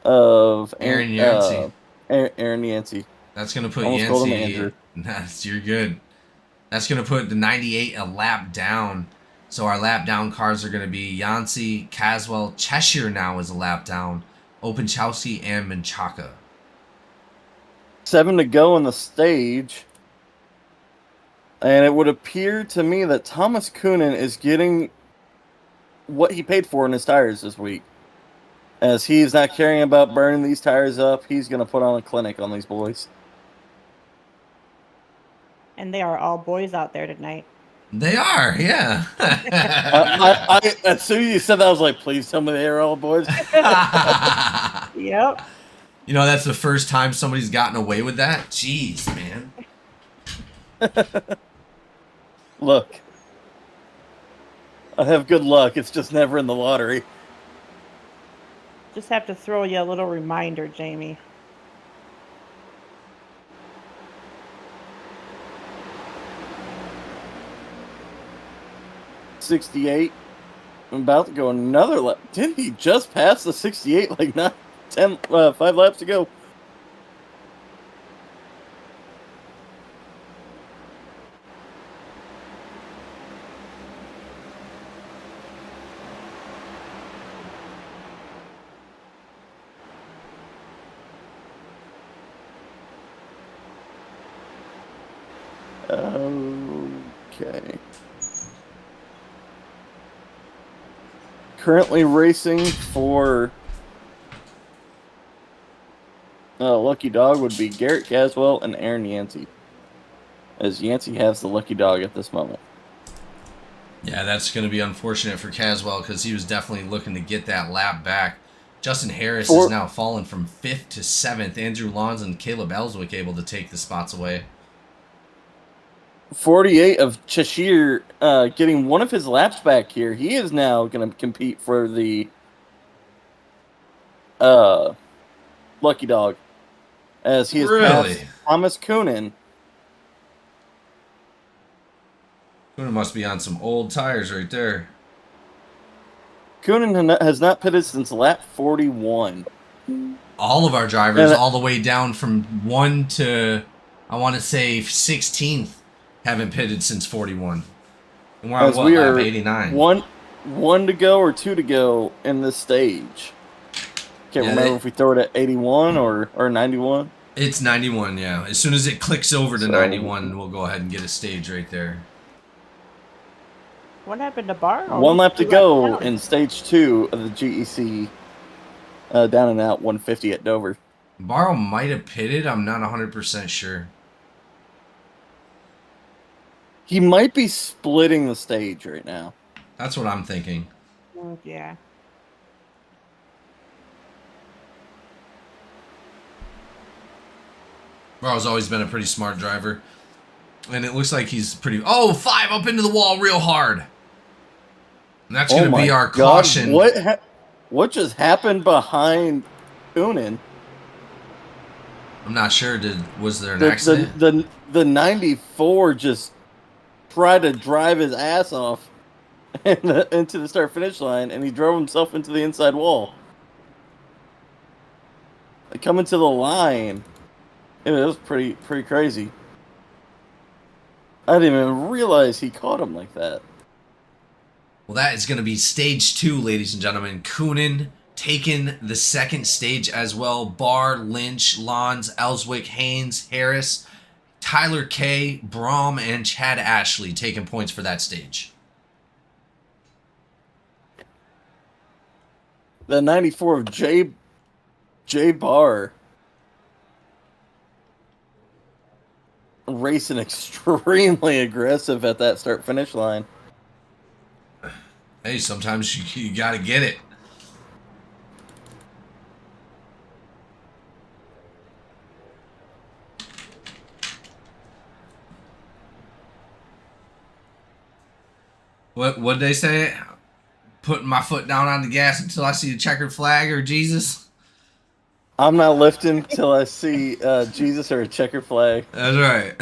of
Aaron Yancey.
Aaron Yancey.
That's going to put
Almost called him
Yancey.
Andrew.
You're good. That's going to put the 98 a lap down. So our lap down cars are going to be Yancey, Caswell, Cheshire now is a lap down, Openchowski, and Menchaca.
7 to go on the stage. And it would appear to me that Thomas Coonan is getting what he paid for in his tires this week. As he's not caring about burning these tires up, he's going to put on a clinic on these boys.
And they are all boys out there tonight.
They are, yeah.
I as soon as you said that, I was like, please tell me they are all boys.
Yep.
You know, that's the first time somebody's gotten away with that? Jeez, man.
Look. I have good luck. It's just never in the lottery.
Just have to throw you a little reminder, Jamie.
$68. I'm about to go another lap. Didn't he just pass the 68 like 5 laps ago? Okay. Currently racing for Lucky Dog would be Garrett Caswell and Aaron Yancey. As Yancey has the Lucky Dog at this moment.
Yeah, that's going to be unfortunate for Caswell because he was definitely looking to get that lap back. Justin Harris is now fallen from 5th to 7th. Andrew Lawns and Caleb Ellswick able to take the spots away.
48 of Cheshire getting one of his laps back here. He is now going to compete for the Lucky Dog. As he has passed Thomas Coonan.
Coonan must be on some old tires right there.
Coonan has not pitted since lap 41.
All of our drivers, all the way down from 1 to, I want to say, 16th, haven't pitted since 41. And we're on what, lap 89?
One to go or 2 to go in this stage. Can't remember if we throw it at 81 or 91.
It's 91, yeah. As soon as it clicks over to 91, we'll go ahead and get a stage right there.
What happened to Barrow?
1 lap to go in stage 2 of the GEC down and out 150 at Dover.
Barrow might have pitted. I'm not 100% sure.
He might be splitting the stage right now.
That's what I'm thinking.
Yeah.
Barrow's always been a pretty smart driver. And it looks like he's pretty... Oh, 5 up into the wall real hard. And that's going to be our caution.
What just happened behind Coonan?
I'm not sure. Was there an accident?
The 94 just tried to drive his ass off into the start-finish line, and he drove himself into the inside wall. Coming to the line, it was pretty crazy. I didn't even realize he caught him like that.
Well, that is going to be stage 2, ladies and gentlemen. Coonan taking the second stage as well. Barr, Lynch, Lons, Ellswick, Haynes, Harris, Tyler K, Brom, and Chad Ashley taking points for that stage.
The 94 of J Barr racing extremely aggressive at that start-finish line.
Hey, sometimes you got to get it. What'd they say? Putting my foot down on the gas until I see a checkered flag or Jesus?
I'm not lifting till I see Jesus or a checkered flag.
That's right.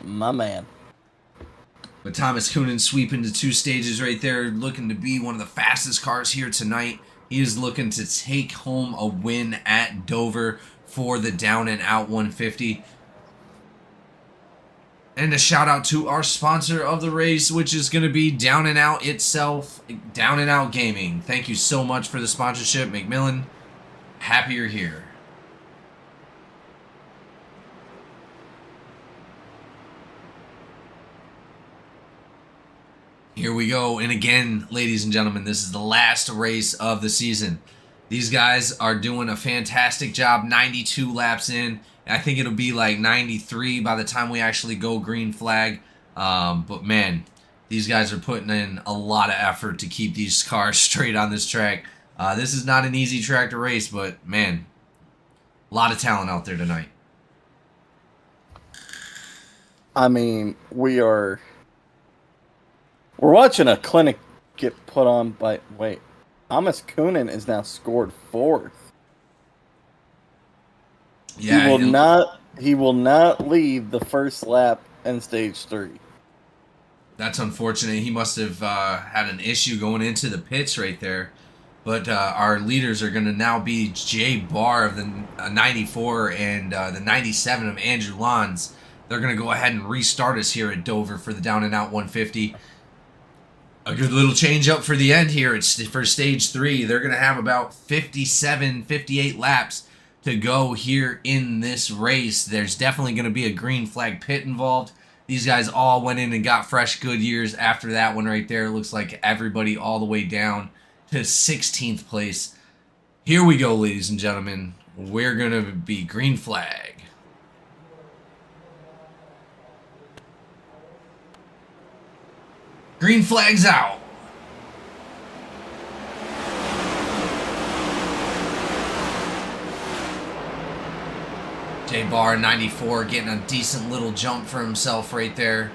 My man.
But Thomas Coonan sweeping to 2 stages right there, looking to be one of the fastest cars here tonight. He is looking to take home a win at Dover for the Down and Out 150. And a shout out to our sponsor of the race, which is going to be Down and Out itself, Down and Out Gaming. Thank you so much for the sponsorship, McMillan. Happy you're here. Here we go. And again, ladies and gentlemen, this is the last race of the season. These guys are doing a fantastic job. 92 laps in. I think it'll be like 93 by the time we actually go green flag. But man, these guys are putting in a lot of effort to keep these cars straight on this track. This is not an easy track to race, but man, a lot of talent out there tonight.
I mean, we're watching a clinic get put on by... Wait, Thomas Coonan is now scored 4th.
Yeah,
He will not leave the first lap in stage 3.
That's unfortunate. He must have had an issue going into the pits right there. But our leaders are going to now be Jay Barr of the 94 and the 97 of Andrew Lons. They're going to go ahead and restart us here at Dover for the Down and Out 150. A good little change up for the end here. It's for stage 3. They're going to have about 57, 58 laps to go here in this race. There's definitely going to be a green flag pit involved. These guys all went in and got fresh Goodyears after that one right there. It looks like everybody all the way down to 16th place. Here we go, ladies and gentlemen. We're going to be green flag. Green flag's out. J Barr 94 getting a decent little jump for himself right there.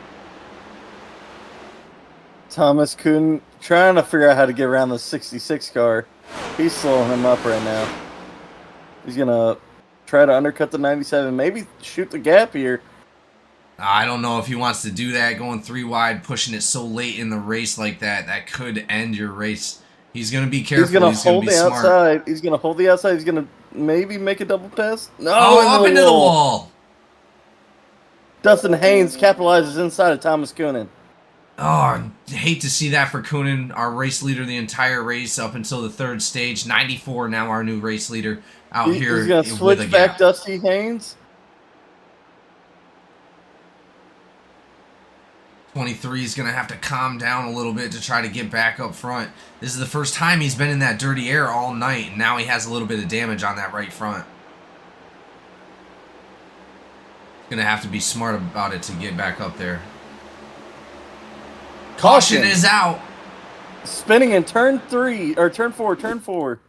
Thomas Coonan trying to figure out how to get around the 66 car. He's slowing him up right now. He's going to try to undercut the 97. Maybe shoot the gap here.
I don't know if he wants to do that, going 3 wide, pushing it so late in the race like that. That could end your race. He's going to be careful.
He's going to hold the outside. He's going to hold the outside. He's going to maybe make a double pass. No,
up into the wall.
Dustin Haynes capitalizes inside of Thomas Coonan.
Oh, I hate to see that for Coonan, our race leader the entire race up until the 3rd stage. 94 now our new race leader out here.
He's going to switch back Dusty Haynes.
23 is going to have to calm down a little bit to try to get back up front. This is the first time he's been in that dirty air all night, and now he has a little bit of damage on that right front. He's going to have to be smart about it to get back up there. Caution is out.
Spinning in turn 3 or turn 4. Turn 4.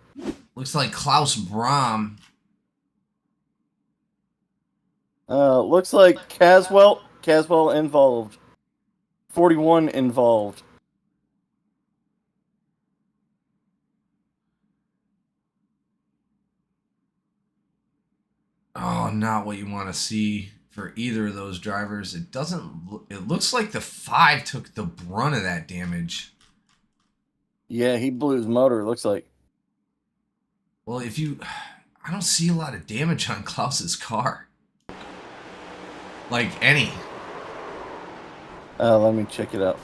Looks like Klaus Brahm.
Looks like Caswell involved. 41 involved.
Oh, not what you want to see for either of those drivers. It doesn't. It looks like the 5 took the brunt of that damage.
Yeah, he blew his motor. It looks like.
Well, I don't see a lot of damage on Klaus's car. Like any.
Let me check it out.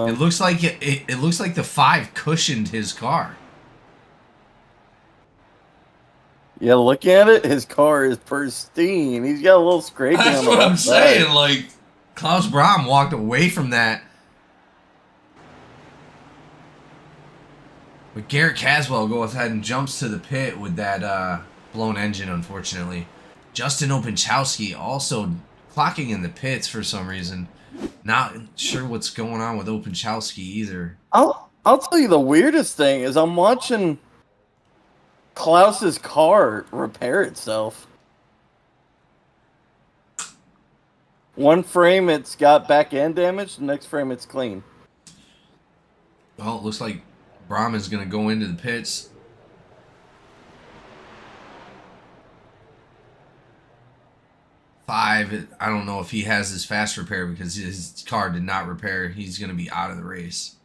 It looks like it looks like the 5 cushioned his car.
Yeah, look at it. His car is pristine. He's got a little scraping on
That's
the
what I'm
left side.
saying. Like Klaus Brahm walked away from that. But Garrett Caswell goes ahead and jumps to the pit with that blown engine, unfortunately. Justin Opinchowski also clocking in the pits for some reason. Not sure what's going on with Opinchowski either.
I'll tell you the weirdest thing is I'm watching Klaus's car repair itself. One frame it's got back end damage, the next frame it's clean.
Well, it looks like Brahm is going to go into the pits. I don't know if he has his fast repair because his car did not repair. He's going to be out of the race.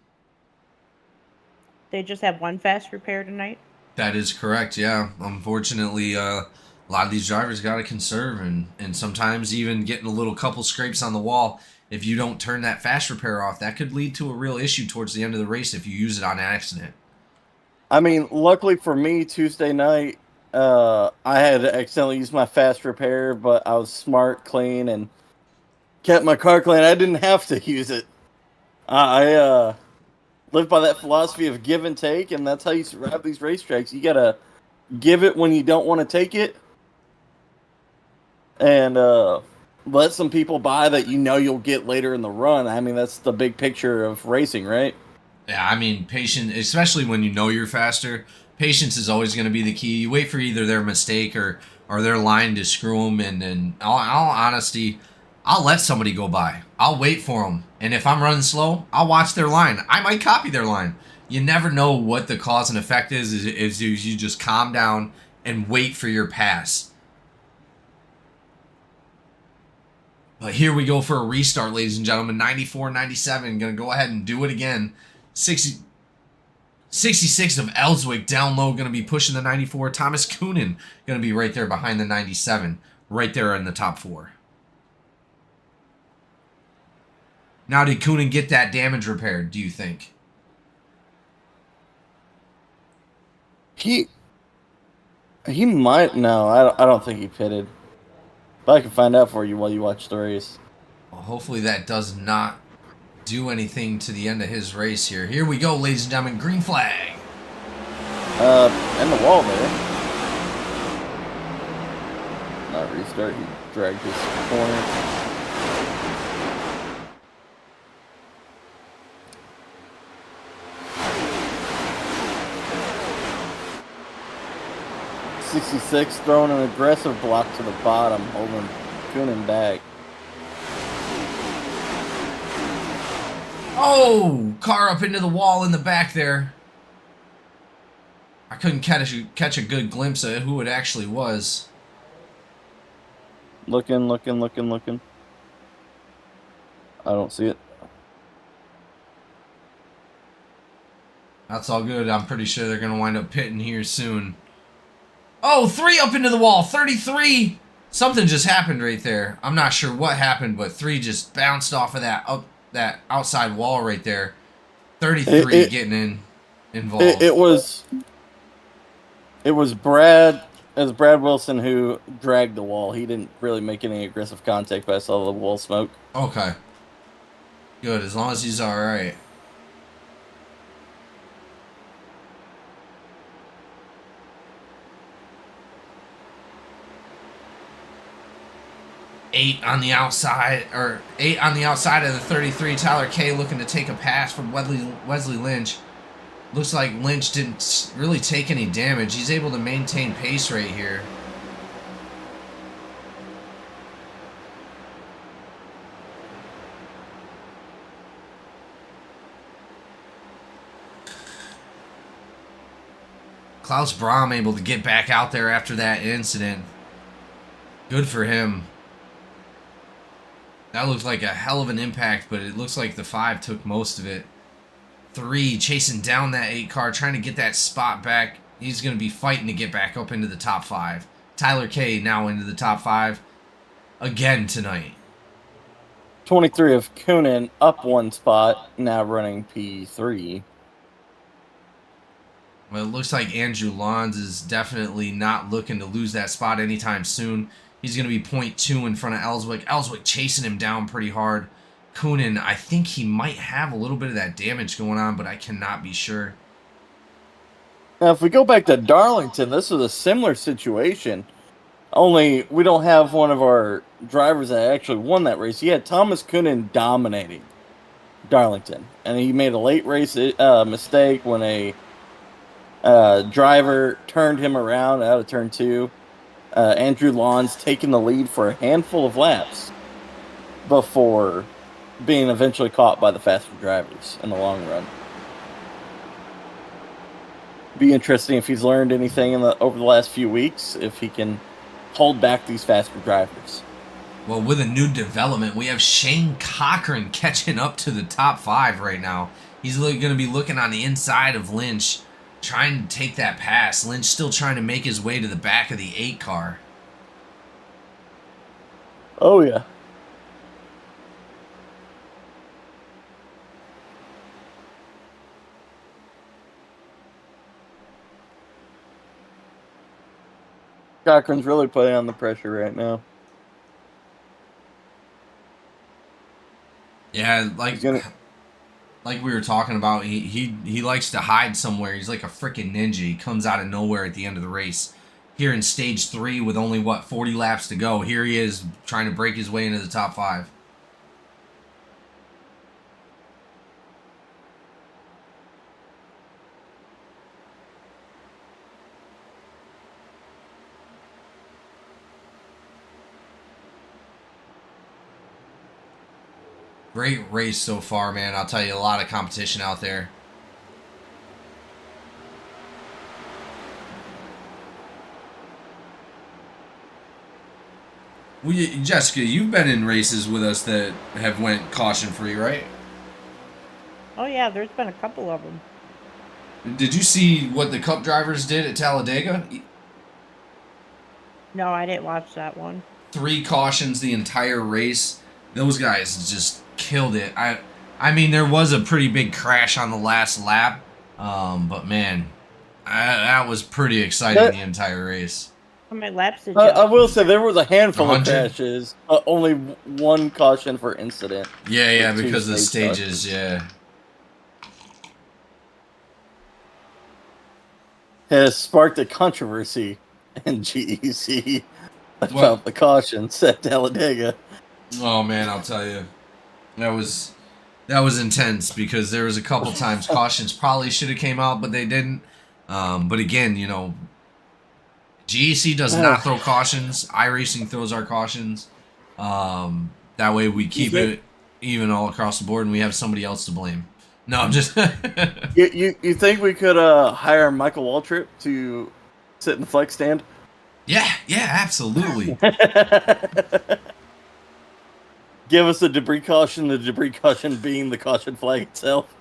They just have one fast repair tonight.
That is correct, yeah. Unfortunately, a lot of these drivers got to conserve, and sometimes even getting a little couple scrapes on the wall, if you don't turn that fast repair off, that could lead to a real issue towards the end of the race if you use it on accident.
I mean, luckily for me, Tuesday night, I had accidentally used my fast repair, but I was smart, clean, and kept my car clean. I didn't have to use it. I live by that philosophy of give and take, and that's how you survive these racetracks. You gotta give it when you don't want to take it, and let some people by that you know you'll get later in the run. I mean, that's the big picture of racing, right?
Yeah, I mean, patience, especially when you know you're faster, patience is always going to be the key. You wait for either their mistake or their line to screw them, and in all honesty, I'll let somebody go by. I'll wait for them, and if I'm running slow, I'll watch their line. I might copy their line. You never know what the cause and effect is you just calm down and wait for your pass. But here we go for a restart, ladies and gentlemen. 94-97, going to go ahead and do it again. 66 of Ellswick down low, going to be pushing the 94. Thomas Coonan going to be right there behind the 97, right there in the top 4. Now, did Coonan get that damage repaired, do you think?
He might. No, I don't think he pitted. But I can find out for you while you watch the race.
Well, hopefully that does not do anything to the end of his race here. Here we go, ladies and gentlemen. Green flag.
And the wall there. Not restart. He dragged his corner. .66 throwing an aggressive block to the bottom, holding Coonan back.
Oh, car up into the wall in the back there. I couldn't catch a good glimpse of who it actually was.
Looking. I don't see it.
That's all good. I'm pretty sure they're going to wind up pitting here soon. Oh, 3 up into the wall. 33. Something just happened right there. I'm not sure what happened, but 3 just bounced off of that outside wall right there. 33 getting involved.
It was Brad Wilson who dragged the wall. He didn't really make any aggressive contact, but I saw the wall smoke.
Okay. Good, as long as he's all right. 8 on the outside, or 8 on the outside of the 33. Tyler K looking to take a pass from Wesley Lynch. Looks like Lynch didn't really take any damage. He's able to maintain pace right here. Klaus Brahm able to get back out there after that incident. Good for him. That looked like a hell of an impact, but it looks like the 5 took most of it. 3 chasing down that 8 car, trying to get that spot back. He's going to be fighting to get back up into the top 5. Tyler K now into the top 5 again tonight.
23 of Coonan up 1 spot, now running P3.
Well, it looks like Andrew Lons is definitely not looking to lose that spot anytime soon. He's going to be 0.2 in front of Ellswick. Ellswick chasing him down pretty hard. Coonan, I think he might have a little bit of that damage going on, but I cannot be sure.
Now, if we go back to Darlington, this was a similar situation. Only we don't have one of our drivers that actually won that race. He had Thomas Coonan dominating Darlington, and he made a late race mistake when a driver turned him around out of turn 2. Andrew Lons taking the lead for a handful of laps before being eventually caught by the faster drivers in the long run. Be interesting if he's learned anything over the last few weeks, if he can hold back these faster drivers.
Well, with a new development, we have Shane Cochran catching up to the top 5 right now. He's going to be looking on the inside of Lynch, trying to take that pass. Lynch still trying to make his way to the back of the 8 car.
Oh, yeah. Cochran's really putting on the pressure right now.
Yeah, like we were talking about, he likes to hide somewhere. He's like a freaking ninja. He comes out of nowhere at the end of the race. Here in stage 3 with only, 40 laps to go. Here he is trying to break his way into the top 5. Great race so far, man. I'll tell you, a lot of competition out there. Well, Jessica, you've been in races with us that have went caution-free, right?
Oh yeah, there's been a couple of them.
Did you see what the Cup drivers did at Talladega?
No, I didn't watch that one.
3 cautions the entire race. Those guys just killed it. I mean, there was a pretty big crash on the last lap, but man, that was pretty exciting the entire race.
How many laps did you?
I will say there was a handful
100?
of crashes, only 1 caution for incident.
Yeah,
With 2
because of the
stage
stages,
cautions.
yeah.
Has sparked a controversy in GEC about
What?
the cautions at Talladega.
Oh man, I'll tell you, that was intense because there was a couple times cautions probably should have came out, but they didn't. But again, you know, GEC does not throw cautions. iRacing throws our cautions. That way we keep it even all across the board, and we have somebody else to blame. No, I'm just.
You think we could hire Michael Waltrip to sit in the flex stand?
Yeah, absolutely.
Give us the debris caution, the debris caution being the caution flag itself.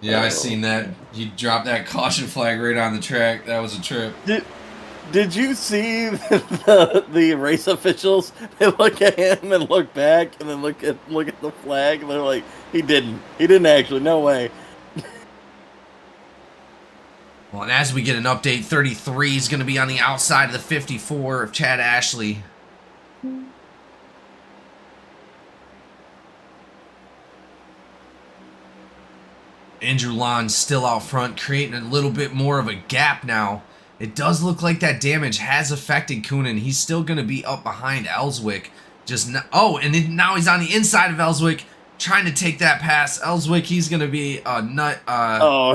Yeah, I seen that. He dropped that caution flag right on the track. That was a trip.
Did you see the race officials? They look at him and look back, and then look at the flag, and they're like, he didn't actually, no way.
Well, and as we get an update, 33 is going to be on the outside of the 54 of Chad Ashley. Andrew Lons still out front, creating a little bit more of a gap now. it does look like that damage has affected Coonan. He's still going to be up behind Ellswick. Now he's on the inside of Ellswick, trying to take that pass. Ellswick, he's going to be a nut.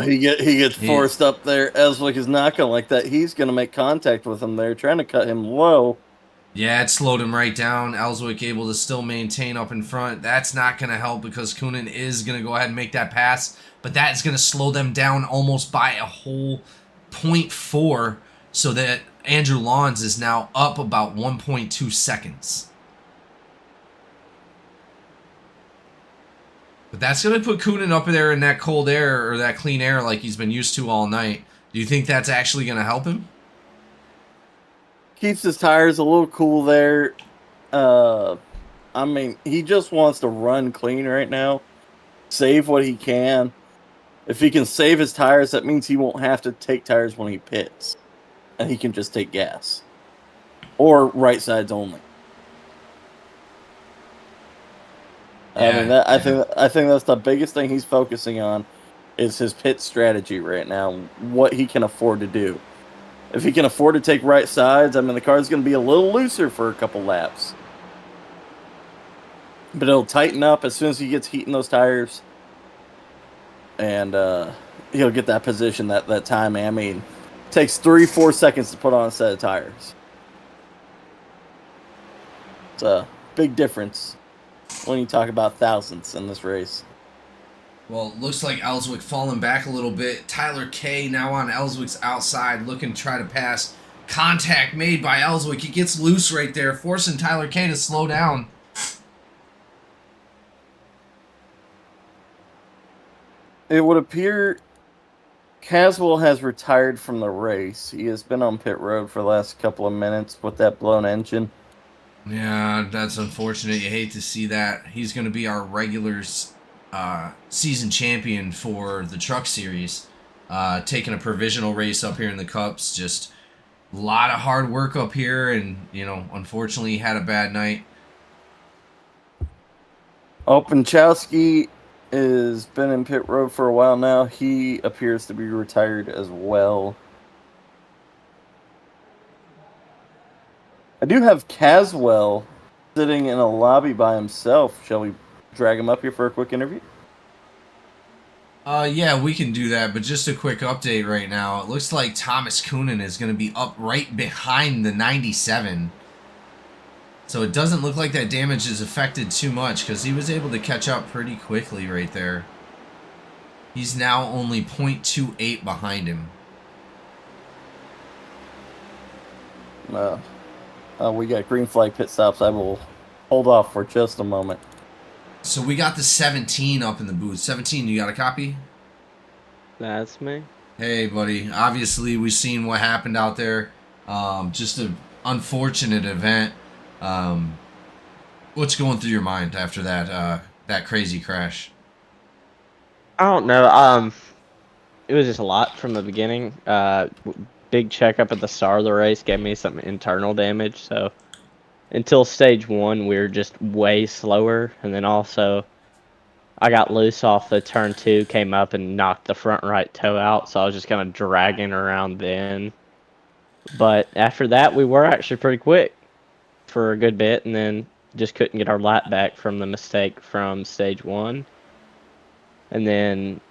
He gets forced up there. Ellswick is not going to like that. He's going to make contact with him there, trying to cut him low.
Yeah, it slowed him right down. Ellswick able to still maintain up in front. That's not going to help because Coonan is going to go ahead and make that pass, but that is going to slow them down almost by a whole 0.4, so that Andrew Lawns is now up about 1.2 seconds. But that's going to put Coonan up there in that cold air or that clean air like he's been used to all night. Do you think that's actually going to help him?
Keeps his tires a little cool there. I mean, he just wants to run clean right now. Save what he can. If he can save his tires, that means he won't have to take tires when he pits. And he can just take gas. Or right sides only. I think that's the biggest thing he's focusing on is his pit strategy right now, what he can afford to do. If he can afford to take right sides, I mean, the car's going to be a little looser for a couple laps. But it'll tighten up as soon as he gets heat in those tires. And he'll get that position, that time. I mean, it takes 3-4 seconds to put on a set of tires. It's a big difference when you talk about thousandths in this race.
Well, it looks like Ellswick falling back a little bit. Tyler K now on Ellswick's outside, looking to try to pass. Contact made by Ellswick. He gets loose right there, forcing Tyler K to slow down.
It would appear Caswell has retired from the race. He has been on pit road for the last couple of minutes with that blown engine.
Yeah, that's unfortunate. You hate to see that. He's going to be our regulars season champion for the truck series, taking a provisional race up here in the Cups. Just a lot of hard work up here, and unfortunately he had a bad night.
Opinchowski has been in pit road for a while now. He appears to be retired as well. I do have Caswell sitting in a lobby by himself. Shall we drag him up here for a quick interview?
Yeah, we can do that, but just a quick update right now. It looks like Thomas Coonan is going to be up right behind the 97. So it doesn't look like that damage is affected too much because he was able to catch up pretty quickly right there. He's now only 0.28 behind him.
We got green flag pit stops. I will hold off for just a moment.
So we got the 17 up in the booth. 17, you got a copy?
That's me.
Hey, buddy. Obviously, we've seen what happened out there. Just an unfortunate event. What's going through your mind after that crazy crash?
I don't know. It was just a lot from the beginning. Big checkup at the start of the race gave me some internal damage. So until stage 1, we were just way slower. And then also, I got loose off the turn 2, came up and knocked the front right toe out. So I was just kind of dragging around then. But after that, we were actually pretty quick for a good bit. And then just couldn't get our lap back from the mistake from stage 1. And then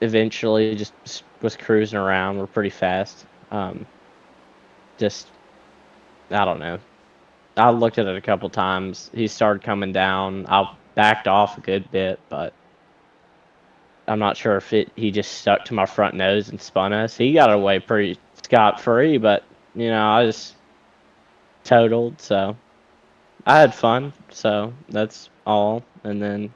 eventually just was cruising around. We're pretty fast. I don't know. I looked at it a couple times. He started coming down. I backed off a good bit, but I'm not sure if he just stuck to my front nose and spun us. He got away pretty scot-free, but, I just totaled, so I had fun, so that's all. And then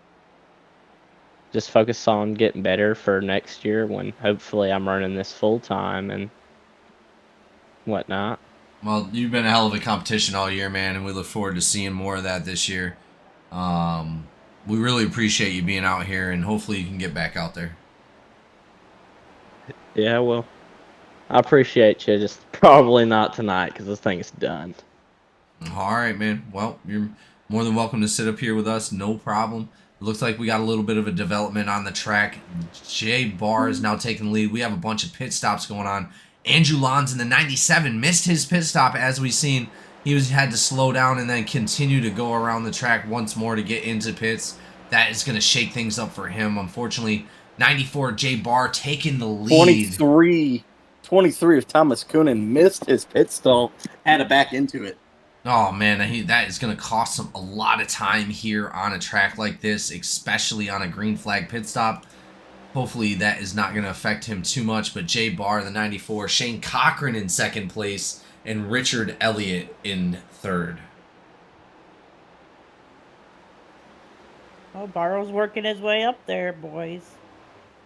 just focus on getting better for next year when hopefully I'm running this full-time and whatnot.
Well, you've been a hell of a competition all year, man, and we look forward to seeing more of that this year. We really appreciate you being out here, and hopefully you can get back out there.
Yeah, well, I appreciate you. Just probably not tonight because this thing is done.
All right, man. Well, you're more than welcome to sit up here with us. No problem. It looks like we got a little bit of a development on the track. Jay Barr is now taking the lead. We have a bunch of pit stops going on. Andrew Lons in the 97 missed his pit stop, as we've seen. He had to slow down and then continue to go around the track once more to get into pits. That is going to shake things up for him. Unfortunately, 94 Jay Barr taking the lead.
23 of Thomas Coonan missed his pit stall, had to back into it.
Oh, man, that is going to cost him a lot of time here on a track like this, especially on a green flag pit stop. Hopefully that is not going to affect him too much, but Jay Barr, the 94, Shane Cochran in second place, and Richard Elliott in third.
Oh, Barrow's working his way up there, boys.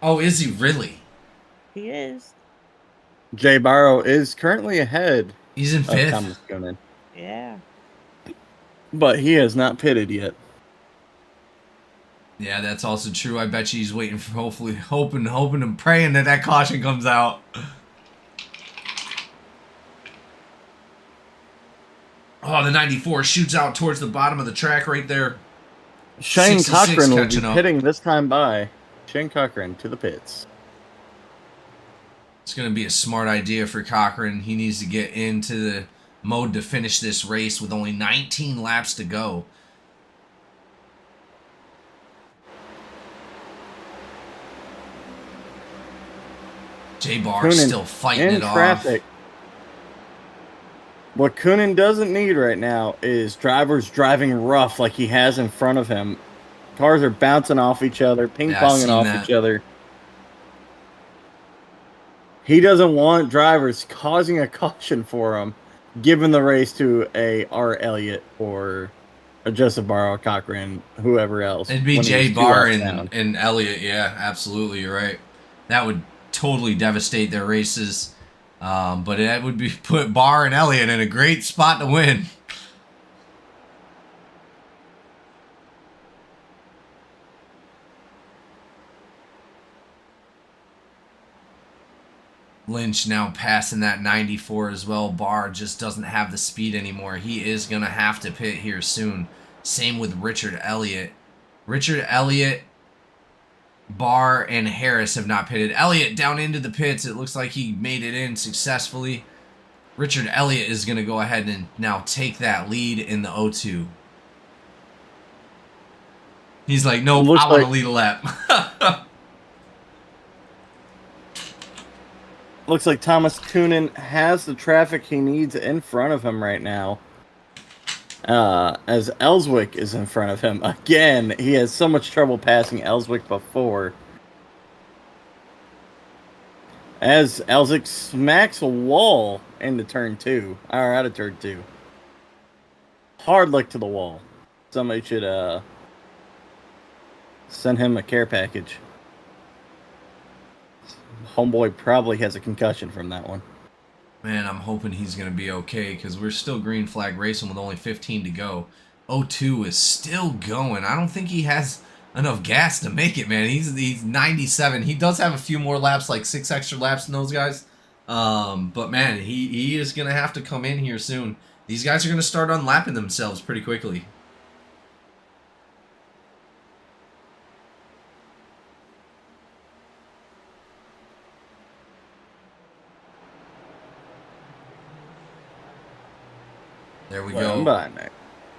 Oh, is he really?
He is.
Jay Barrow is currently ahead
He's in
of
fifth.
Thomas Coonan,
Yeah.
but he has not pitted yet.
Yeah, that's also true. I bet you he's waiting for, hopefully, hoping and praying that caution comes out. Oh, the 94 shoots out towards the bottom of the track right there.
Shane
66
Cochran will be
catching up.
pitting this time by. Shane Cochran to the pits.
It's going to be a smart idea for Cochran. He needs to get into the mode to finish this race with only 19 laps to go. Jay Barr
Coonan
still fighting
in
it
traffic. What Coonan doesn't need right now is drivers driving rough like he has in front of him. Cars are bouncing off each other,
I've
ping-ponging
seen
off
that.
each other. He doesn't want drivers causing a caution for him, giving the race to a R. Elliott or a Joseph Barrow, Cochran, whoever else.
It'd be
when
Jay
he's two
Barr
laps down.
and Elliott. Yeah, absolutely. You're right. That would totally devastate their races. But it would be put Barr and Elliott in a great spot to win. Lynch now passing that 94 as well. Barr just doesn't have the speed anymore. He is going to have to pit here soon. Same with Richard Elliott. Richard Elliott, Barr, and Harris have not pitted. Elliott down into the pits. It looks like he made it in successfully. Richard Elliott is going to go ahead and now take that lead in the O2. He's like, nope,
Looks
I want to
like-
lead a lap.
Looks like Thomas Coonan has the traffic he needs in front of him right now. As Ellswick is in front of him. Again, he has so much trouble passing Ellswick before. As Ellswick smacks a wall into turn 2. Or out of turn 2. Hard lick to the wall. Somebody should send him a care package. Homeboy probably has a concussion from that one.
Man, I'm hoping he's going to be okay because we're still green flag racing with only 15 to go. 02 is still going. I don't think he has enough gas to make it, man. He's 97. He does have a few more laps, like 6 extra laps than those guys. But, man, he is going to have to come in here soon. These guys are going to start unlapping themselves pretty quickly. There we go.
By next.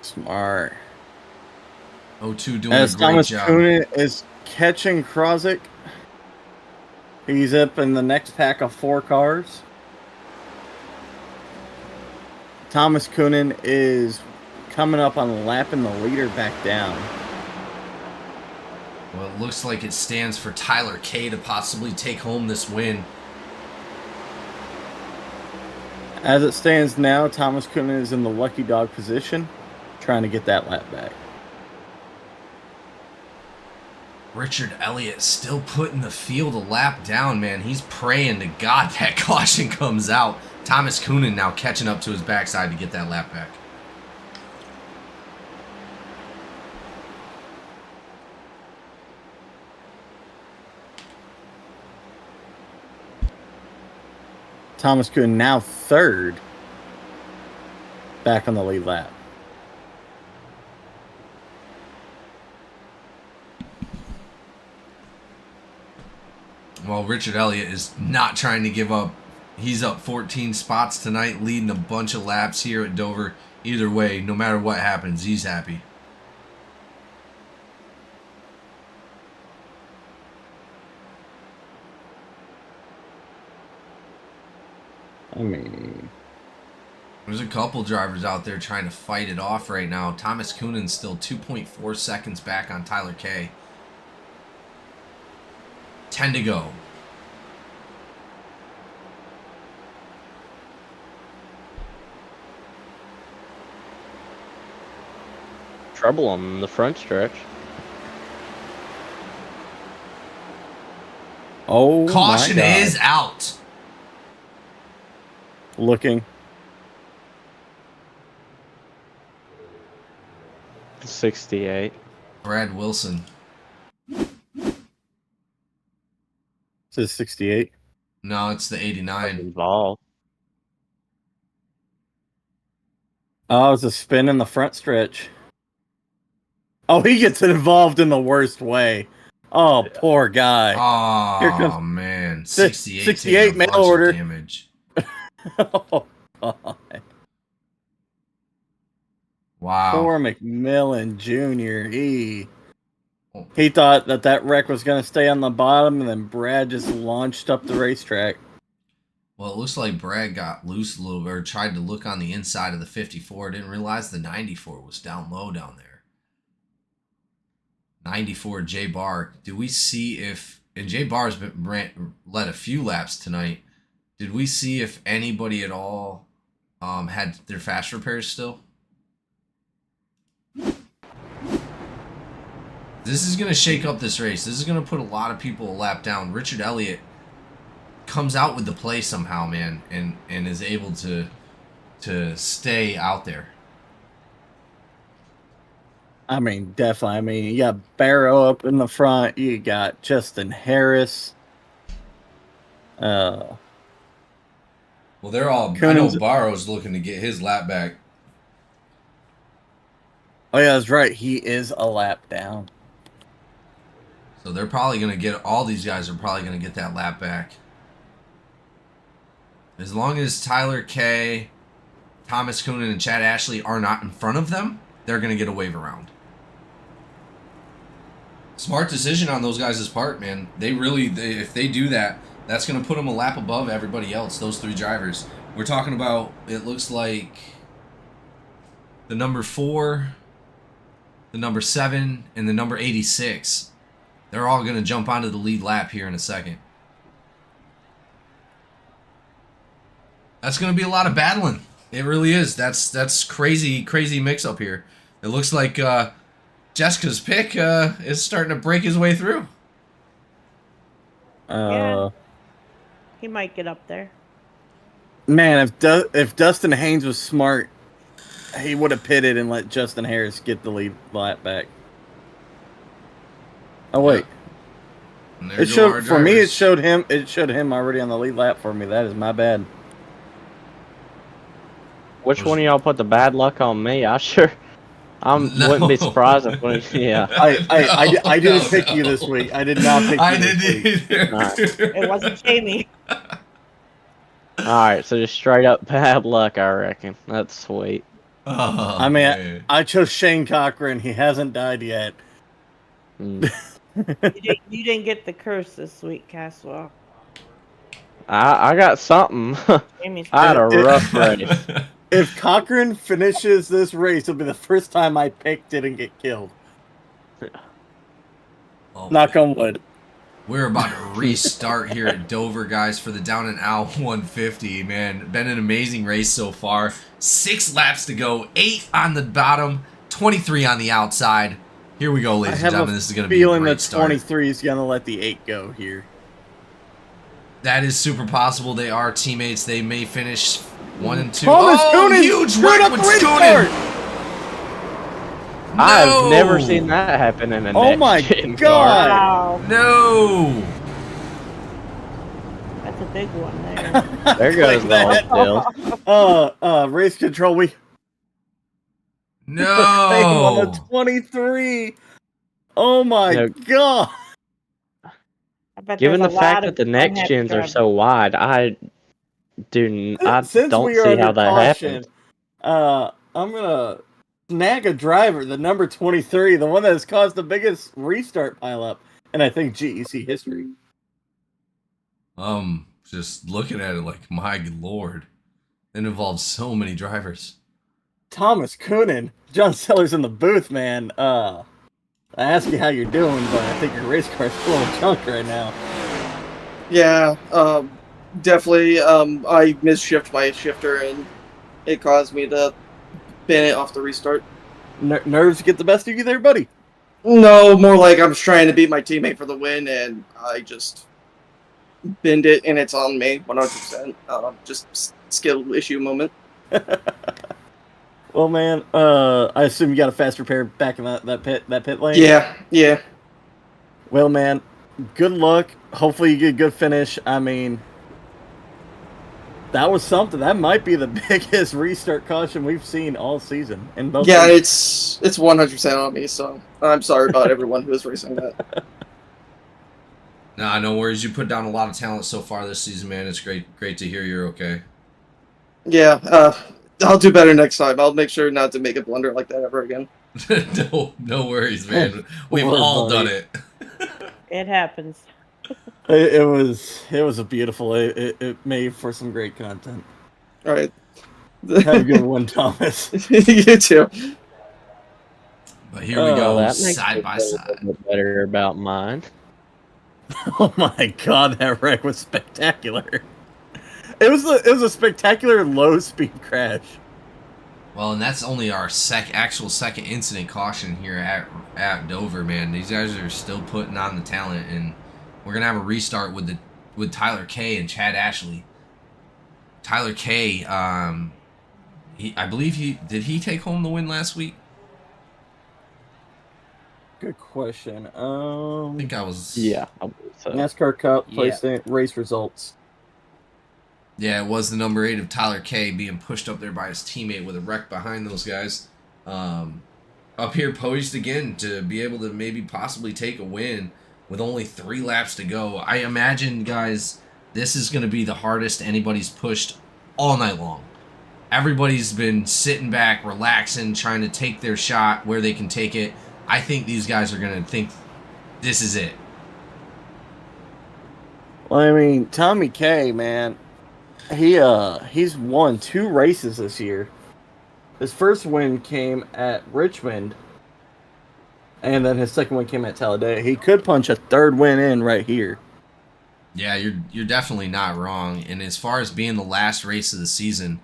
Smart.
02 doing
As
a great
Thomas
job.
Coonan is catching Krozik, he's up in the next pack of 4 cars. Thomas Coonan is coming up on lapping the leader back down.
Well, it looks like it stands for Tyler K to possibly take home this win.
As it stands now, Thomas Coonan is in the lucky dog position, trying to get that lap back.
Richard Elliott still putting the field a lap down, man. He's praying to God that caution comes out. Thomas Coonan now catching up to his backside to get that lap back.
Thomas Coonan now 3rd, back on the lead lap.
Well, Richard Elliott is not trying to give up. He's up 14 spots tonight, leading a bunch of laps here at Dover. Either way, no matter what happens, he's happy.
I mean,
there's a couple drivers out there trying to fight it off right now. Thomas Coonan's still 2.4 seconds back on Tyler K. 10 to go.
Trouble on the front stretch.
oh,
Caution
my God.
is out.
Looking.
68.
Brad Wilson.
Says 68.
No, it's the 89.
Involved.
Oh, it's a spin in the front stretch. Oh, he gets involved in the worst way. Oh, poor guy.
Oh,
Here comes-
man.
68
68
mail order.
damage.
Oh, God.
Wow.
Poor McMillan Jr. He thought that wreck was going to stay on the bottom, and then Brad just launched up the racetrack.
Well, it looks like Brad got loose a little bit, or tried to look on the inside of the 54. Didn't realize the 94 was down low down there. 94 J Bar. Do we see if, and J Bar's been led a few laps tonight. Did we see if anybody at all had their fast repairs still? This is going to shake up this race. This is going to put a lot of people a lap down. Richard Elliott comes out with the play somehow, man, and is able to stay out there.
I mean, definitely. I mean, you got Barrow up in the front. You got Justin Harris.
Well, they're all. I know Barrow's looking to get his lap back.
Oh, yeah, that's right. He is a lap down.
So they're probably going to get, all these guys are probably going to get that lap back. As long as Tyler K, Thomas Coonan, and Chad Ashley are not in front of them, they're going to get a wave around. Smart decision on those guys' part, man. If they do that, that's going to put them a lap above everybody else, those three drivers. We're talking about, it looks like the number 4, the number 7, and the number 86. They're all going to jump onto the lead lap here in a second. That's going to be a lot of battling. It really is. That's crazy mix up here. It looks like Jessica's pick is starting to break his way through.
Yeah. He might get up there.
Man, if Dustin Haynes was smart, he would have pitted and let Justin Harris get the lead lap back. Oh wait, it showed for me. It showed him. It showed him already on the lead lap for me. That is my bad.
Which one of y'all put the bad luck on me? Wouldn't be surprised if one of yeah.
I didn't pick you this week. I did not pick you.
I didn't either.
Right.
It wasn't Jamie.
Alright, so just straight up bad luck, I reckon. That's sweet.
Oh,
I mean,
man.
I chose Shane Cochran. He hasn't died yet.
Mm.
You didn't get the curse this week, Caswell.
I got something.
Jamie's
I had a rough race.
If Cochran finishes this race, it'll be the first time I picked didn't get killed.
Oh,
Knock on wood.
we're about to restart here at Dover, guys, for the down and out 150. Man, been an amazing race so far. 6 laps to go, 8 on the bottom, 23 on the outside. Here we go, ladies and gentlemen. This is going to be a
feeling
great
that
start.
23 is going to let the 8 go here.
That is super possible. They are teammates. They may finish 1 and 2.
Thomas
Oh,
Coonan
huge
screwed
wreck
up
with
the
Coonan.
restart.
I've never seen that happen in a
Oh my
next-gen
God.
car.
Wow,
No.
that's a big one there.
There goes the whole deal.
Race control. We on
No.
the 23. Oh my
No.
God.
I bet
Given the
there's a
fact
lot
that
of
the next
unhappy
gens are
drivers.
so wide, I Dude, I
Since
don't
we are
see
under
how that
caution,
happened.
I'm gonna snag a driver, the number 23, the one that has caused the biggest restart pileup in I think GEC history.
Just looking at it like, my lord, it involves so many drivers.
Thomas Coonan, John Sellers in the booth, man. I ask you how you're doing, but I think your race car's full of junk right now.
Yeah, definitely. I misshift my shifter and it caused me to ban it off the restart.
Nerves get the best of you there, buddy.
No, more like I was trying to beat my teammate for the win and I just binned it and it's on me 100%. Just skill issue moment.
Well, man, I assume you got a fast repair back in that pit lane.
Yeah.
Well, man, good luck. Hopefully you get a good finish. I mean, that was something. That might be the biggest restart caution we've seen all season. In both
Yeah,
games.
it's 100% on me, so I'm sorry about everyone who is racing that.
Nah, no worries. You put down a lot of talent so far this season, man. It's great to hear you're okay.
Yeah, I'll do better next time. I'll make sure not to make a blunder like that ever again.
No worries, man. We've
Poor
all
buddy.
done it.
It happens.
It was a beautiful. It made for some great content.
All right.
Have a good one, Thomas.
You too.
But here we go,
That makes
side
me
by
feel a
side.
little bit better about mine.
Oh my god, that wreck was spectacular. It was a spectacular low speed crash.
Well, and that's only our actual second incident caution here at Dover, man. These guys are still putting on the talent, and we're gonna have a restart with Tyler K and Chad Ashley. Tyler K, I believe did he take home the win last week?
Good question.
I think I was.
Yeah, I believe so.
NASCAR Cup
Yeah.
placement race results.
Yeah, it was the number 8 of Tyler K being pushed up there by his teammate with a wreck behind those guys. Up here poised again to be able to maybe possibly take a win with only 3 laps to go. I imagine, guys, this is going to be the hardest anybody's pushed all night long. Everybody's been sitting back, relaxing, trying to take their shot where they can take it. I think these guys are going to think this is it.
Well, I mean, Tommy K, man, he's won 2 races this year. His first win came at Richmond, and then his second win came at Talladega. He could punch a third win in right here.
Yeah, you're definitely not wrong. And as far as being the last race of the season,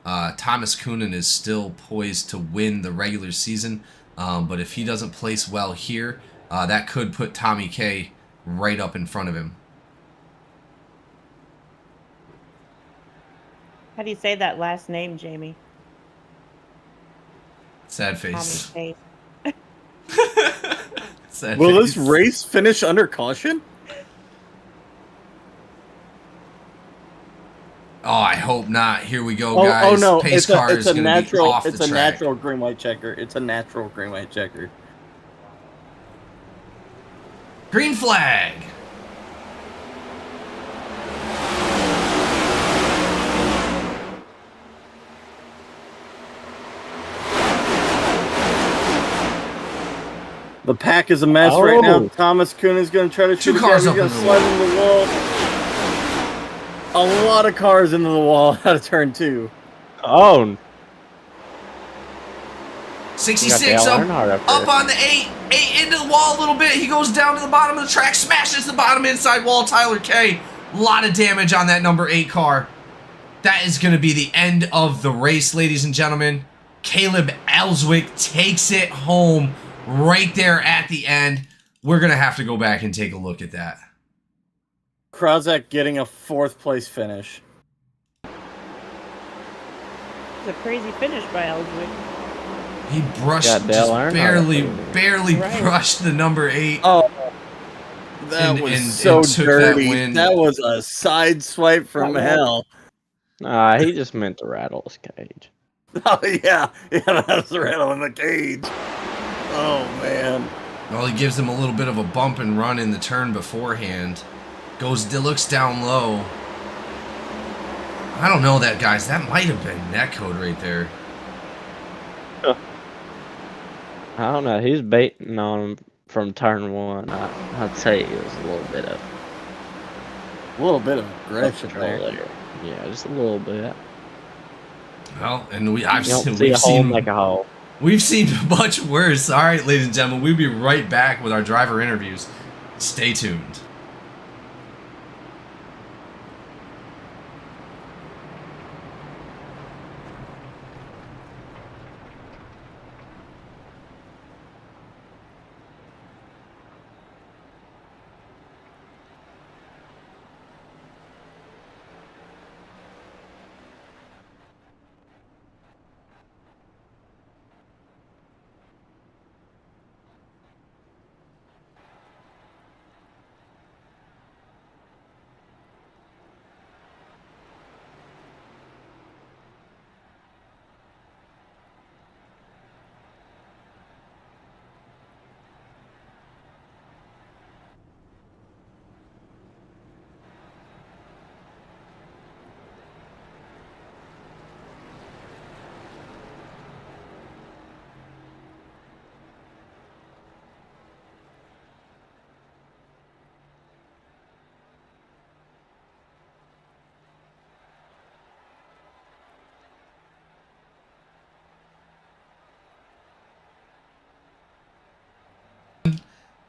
Thomas Coonan is still poised to win the regular season. But if he doesn't place well here, that could put Tommy K right up in front of him.
How do you say that last name, Jamie?
Sad face.
Tommy
Sad
Will
face.
this race finish under caution?
Oh, I hope not. Here we go,
Oh
guys.
no!
Pace car is going to be off the
It's a
track.
natural green white checker. It's a natural green white checker.
Green flag.
The pack is a mess right now.
Oh.
Thomas Kuhn is going to try to shoot.
Two cars
He's
up
going
in
to
the
slide
wall.
into the wall. A lot of cars into the wall out of turn 2.
Oh,
66
Dale
up,
Earnhardt up
up
there.
on the 8 into the wall a little bit. He goes down to the bottom of the track, smashes the bottom inside wall. Tyler K, a lot of damage on that number 8 car. That is going to be the end of the race, ladies and gentlemen. Caleb Ellswick takes it home right there at the end. We're going to have to go back and take a look at that.
Krozak getting a 4th place finish.
It's a crazy finish by Ellswick.
He brushed,
Got Dale
just
Earnhardt
barely
Right.
brushed the number 8.
Oh, that
And-
was
and
so
took that
dirty.
win.
That was a side swipe from hell.
he just meant to rattle his cage.
Oh yeah, that was the rattle in the cage. Oh man.
Well, he gives him a little bit of a bump and run in the turn beforehand. Looks down low. I don't know that, guys. That might have been netcode right there.
I don't know. He's baiting on him from turn one. I'd say it was a
little bit of aggression
control
there.
there. Yeah, just a little bit.
Well, and
You don't see a hole like a hole.
We've seen much worse. All right, ladies and gentlemen, we'll be right back with our driver interviews. Stay tuned.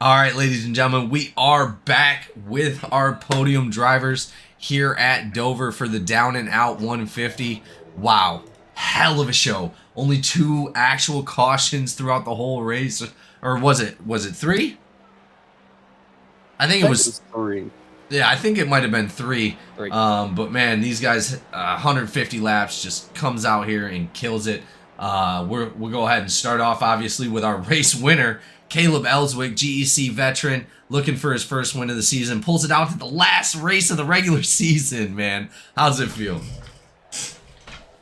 All right, ladies and gentlemen, we are back with our podium drivers here at Dover for the Down and Out 150. Wow, hell of a show. Only 2 actual cautions throughout the whole race, or was it 3? I think it was
3.
Yeah, I think it might have been 3.
3.
But man, these guys, 150 laps, just comes out here and kills it. We'll go ahead and start off, obviously, with our race winner, Caleb Ellswick, GEC veteran, looking for his first win of the season. Pulls it out to the last race of the regular season, man. How's it feel?
It's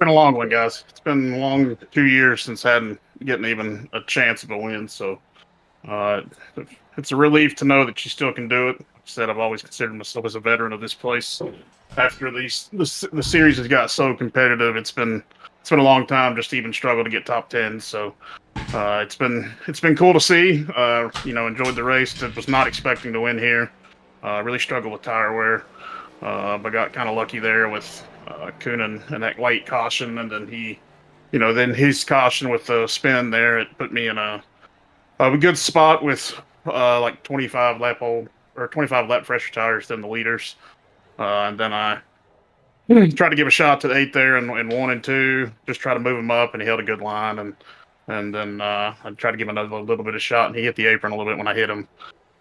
been a long one, guys. It's been a long 2 years since getting even a chance of a win. So it's a relief to know that you still can do it. Like I said, I've always considered myself as a veteran of this place. After the series has got so competitive, it's been a long time just to even struggle to get top 10. So it's been cool to see. Enjoyed the race. Was not expecting to win here. Really struggled with tire wear, but got kind of lucky there with Coonan and that late caution, and then his caution with the spin there. It put me in a good spot with like 25 lap fresher tires than the leaders, and then I tried to give a shot to the 8 there in 1 and 2, just try to move him up, and he held a good line, and then I tried to give him another little bit of shot, and he hit the apron a little bit when I hit him.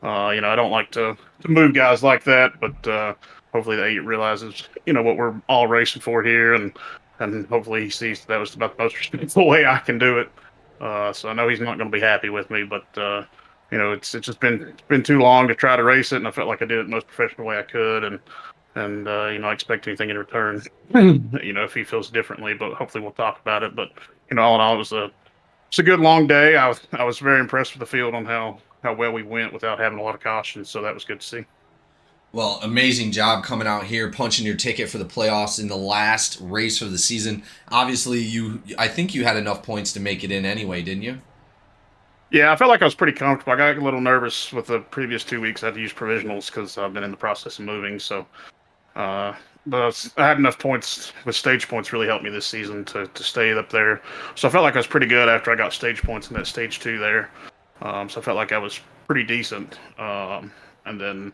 I don't like to move guys like that, but hopefully the 8 realizes what we're all racing for here, and hopefully he sees that was about the most respectful way I can do it. So I know he's not going to be happy with me, but it's just been too long to try to race it, and I felt like I did it the most professional way I could, and I expect anything in return. If he feels differently, but hopefully we'll talk about it. But all in all, it's a good long day. I was very impressed with the field on how well we went without having a lot of caution, so that was good to see.
Well, amazing job coming out here, punching your ticket for the playoffs in the last race of the season. Obviously, I think you had enough points to make it in anyway, didn't you?
Yeah, I felt like I was pretty comfortable. I got a little nervous with the previous 2 weeks. I had to use provisionals because I've been in the process of moving. So, but I had enough points with stage points really helped me this season to stay up there. So I felt like I was pretty good after I got stage points in that stage 2 there. So I felt like I was pretty decent. And then,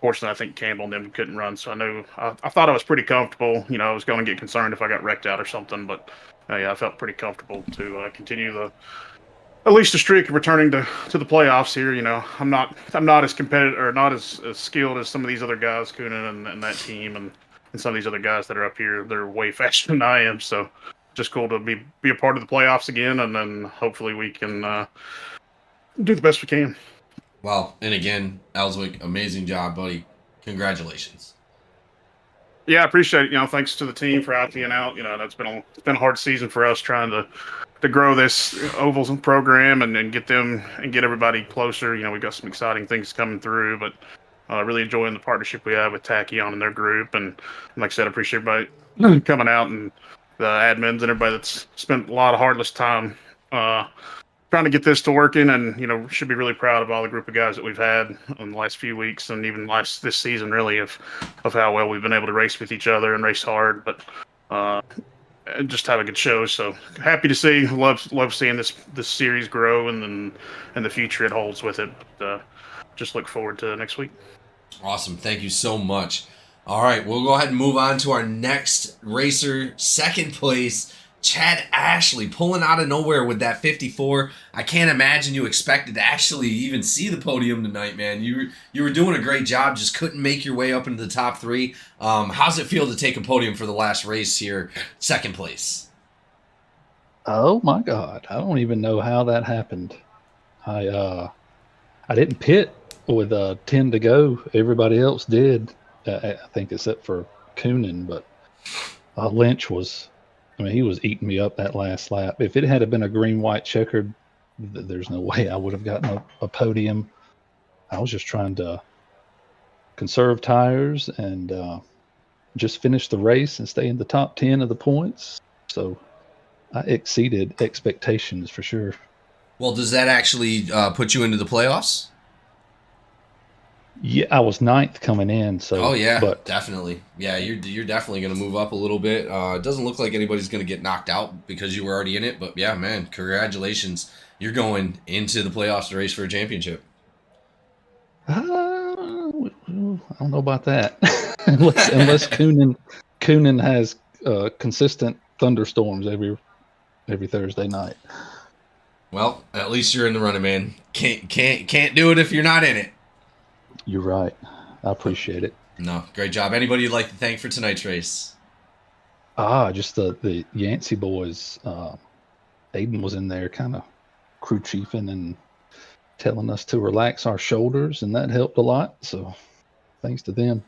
fortunately, I think Campbell and them couldn't run. So I thought I was pretty comfortable. I was going to get concerned if I got wrecked out or something. But yeah, I felt pretty comfortable to continue at least a streak of returning to the playoffs here. I'm not as competitive or not as skilled as some of these other guys, Coonan and that team, and some of these other guys that are up here. They're way faster than I am. So just cool to be a part of the playoffs again, and then hopefully we can do the best we can.
Well, and again, Ellswick, amazing job, buddy. Congratulations.
Yeah, I appreciate it. Thanks to the team for ITing out. It's been a hard season for us trying to grow this ovals program and get everybody closer. We've got some exciting things coming through, but Really enjoying the partnership we have with Tachyon and their group, and like I said, I appreciate everybody coming out and the admins and everybody that's spent a lot of heartless time trying to get this to working. And should be really proud of all the group of guys that we've had in the last few weeks and even this season, really, of how well we've been able to race with each other and race hard, but and just have a good show. So happy to see, love seeing this series grow and the future it holds with it. But, just look forward to next week.
Awesome. Thank you so much. All right, we'll go ahead and move on to our next racer, second place, Chad Ashley, pulling out of nowhere with that 54. I can't imagine you expected to actually even see the podium tonight, man. You were doing a great job, just couldn't make your way up into the top 3. How's it feel to take a podium for the last race here, second place?
Oh my God, I don't even know how that happened. I didn't pit with 10 to go. Everybody else did, I think, except for Coonan. But Lynch was, he was eating me up that last lap. If it had been a green-white checkered, there's no way I would have gotten a podium. I was just trying to conserve tires and just finish the race and stay in the top 10 of the points. So I exceeded expectations for sure.
Well, does that actually put you into the playoffs?
Yeah, I was 9th coming in. So.
Oh yeah,
but
definitely. Yeah, you're definitely going to move up a little bit. It doesn't look like anybody's going to get knocked out because you were already in it. But yeah, man, congratulations. You're going into the playoffs to race for a championship.
I don't know about that. unless Coonan has consistent thunderstorms every Thursday night.
Well, at least you're in the running, man. Can't do it if you're not in it.
You're right. I appreciate it.
No, great job. Anybody you'd like to thank for tonight's race?
Just the Yancey boys. Aiden was in there kind of crew chiefing and telling us to relax our shoulders, and that helped a lot. So thanks to them.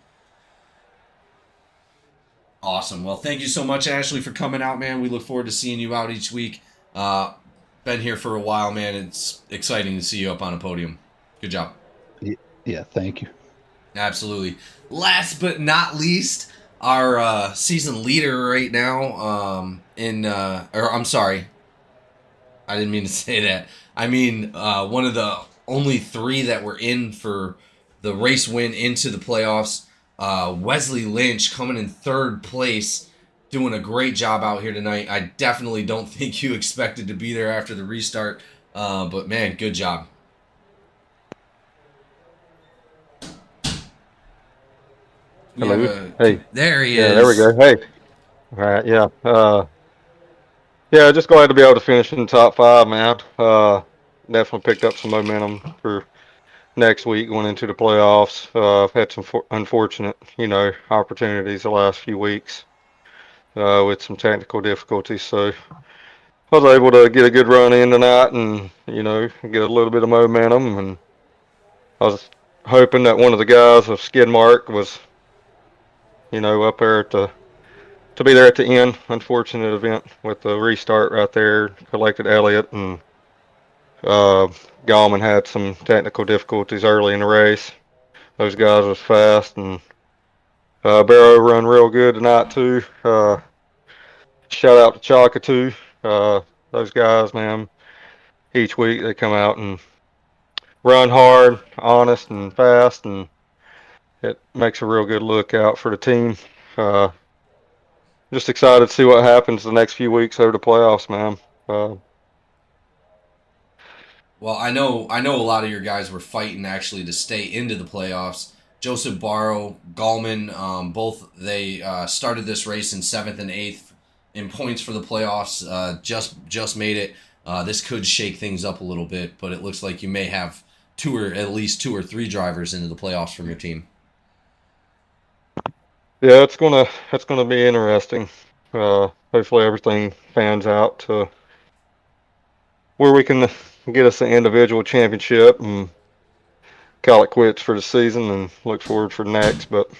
Awesome. Well, thank you so much, Ashley, for coming out, man. We look forward to seeing you out each week. Been here for a while, man. It's exciting to see you up on a podium. Good job.
Yeah, thank you.
Absolutely. Last but not least, our season leader right now I'm sorry. I didn't mean to say that. I mean, one of the only 3 that were in for the race win into the playoffs, Wesley Lynch coming in 3rd place, doing a great job out here tonight. I definitely don't think you expected to be there after the restart, but man, good job.
Hello. Hey.
There he is.
Yeah, there we go. Hey. All right. Yeah. Yeah. Just glad to be able to finish in the top 5, man. Definitely picked up some momentum for next week going into the playoffs. I've had some unfortunate, opportunities the last few weeks with some technical difficulties. So I was able to get a good run in tonight and, get a little bit of momentum. And I was hoping that one of the guys of Skid Mark was, up there to be there at the end. Unfortunate event with the restart right there. Collected Elliott, and Gallman had some technical difficulties early in the race. Those guys was fast, and Barrow run real good tonight too. Shout out to Chaka too. Those guys, man, each week they come out and run hard, honest, and fast, and it makes a real good lookout for the team. Just excited to see what happens the next few weeks over the playoffs, man.
Well, I know a lot of your guys were fighting actually to stay into the playoffs. Joseph Barrow, Gallman, both they started this race in 7th and 8th in points for the playoffs. Just made it. This could shake things up a little bit, but it looks like you may have at least 2 or 3 drivers into the playoffs from your team.
Yeah, it's gonna be interesting. Hopefully everything pans out to where we can get us an individual championship and call it quits for the season and look forward for next. But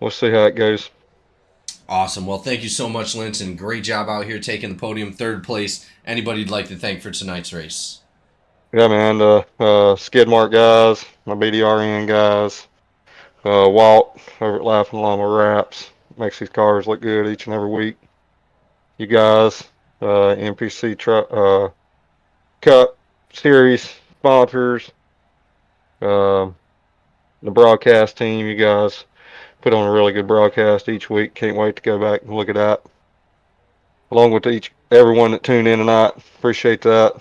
we'll see how it goes.
Awesome. Well, thank you so much, Linton. Great job out here taking the podium, 3rd place. Anybody you'd like to thank for tonight's race?
Yeah, man. Skidmark guys, my BDRN guys, Walt over at Laughing Llama Wraps makes these cars look good each and every week. You guys, NPC Cup Series sponsors, the broadcast team. You guys put on a really good broadcast each week. Can't wait to go back and look at that. Along with everyone that tuned in tonight. Appreciate that.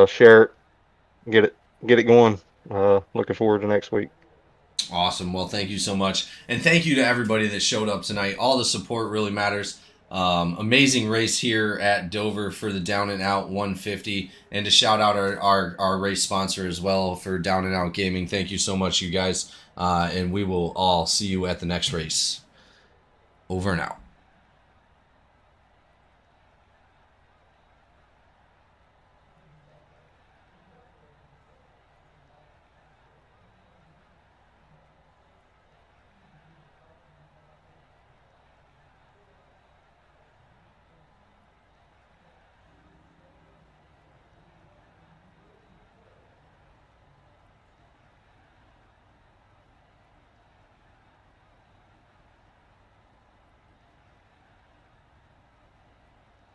Share it. Get it going. Looking forward to next week.
Awesome. Well, thank you so much. And thank you to everybody that showed up tonight. All the support really matters. Amazing race here at Dover for the Down and Out 150. And to shout out our race sponsor as well for Down and Out Gaming. Thank you so much, you guys. And we will all see you at the next race. Over and out.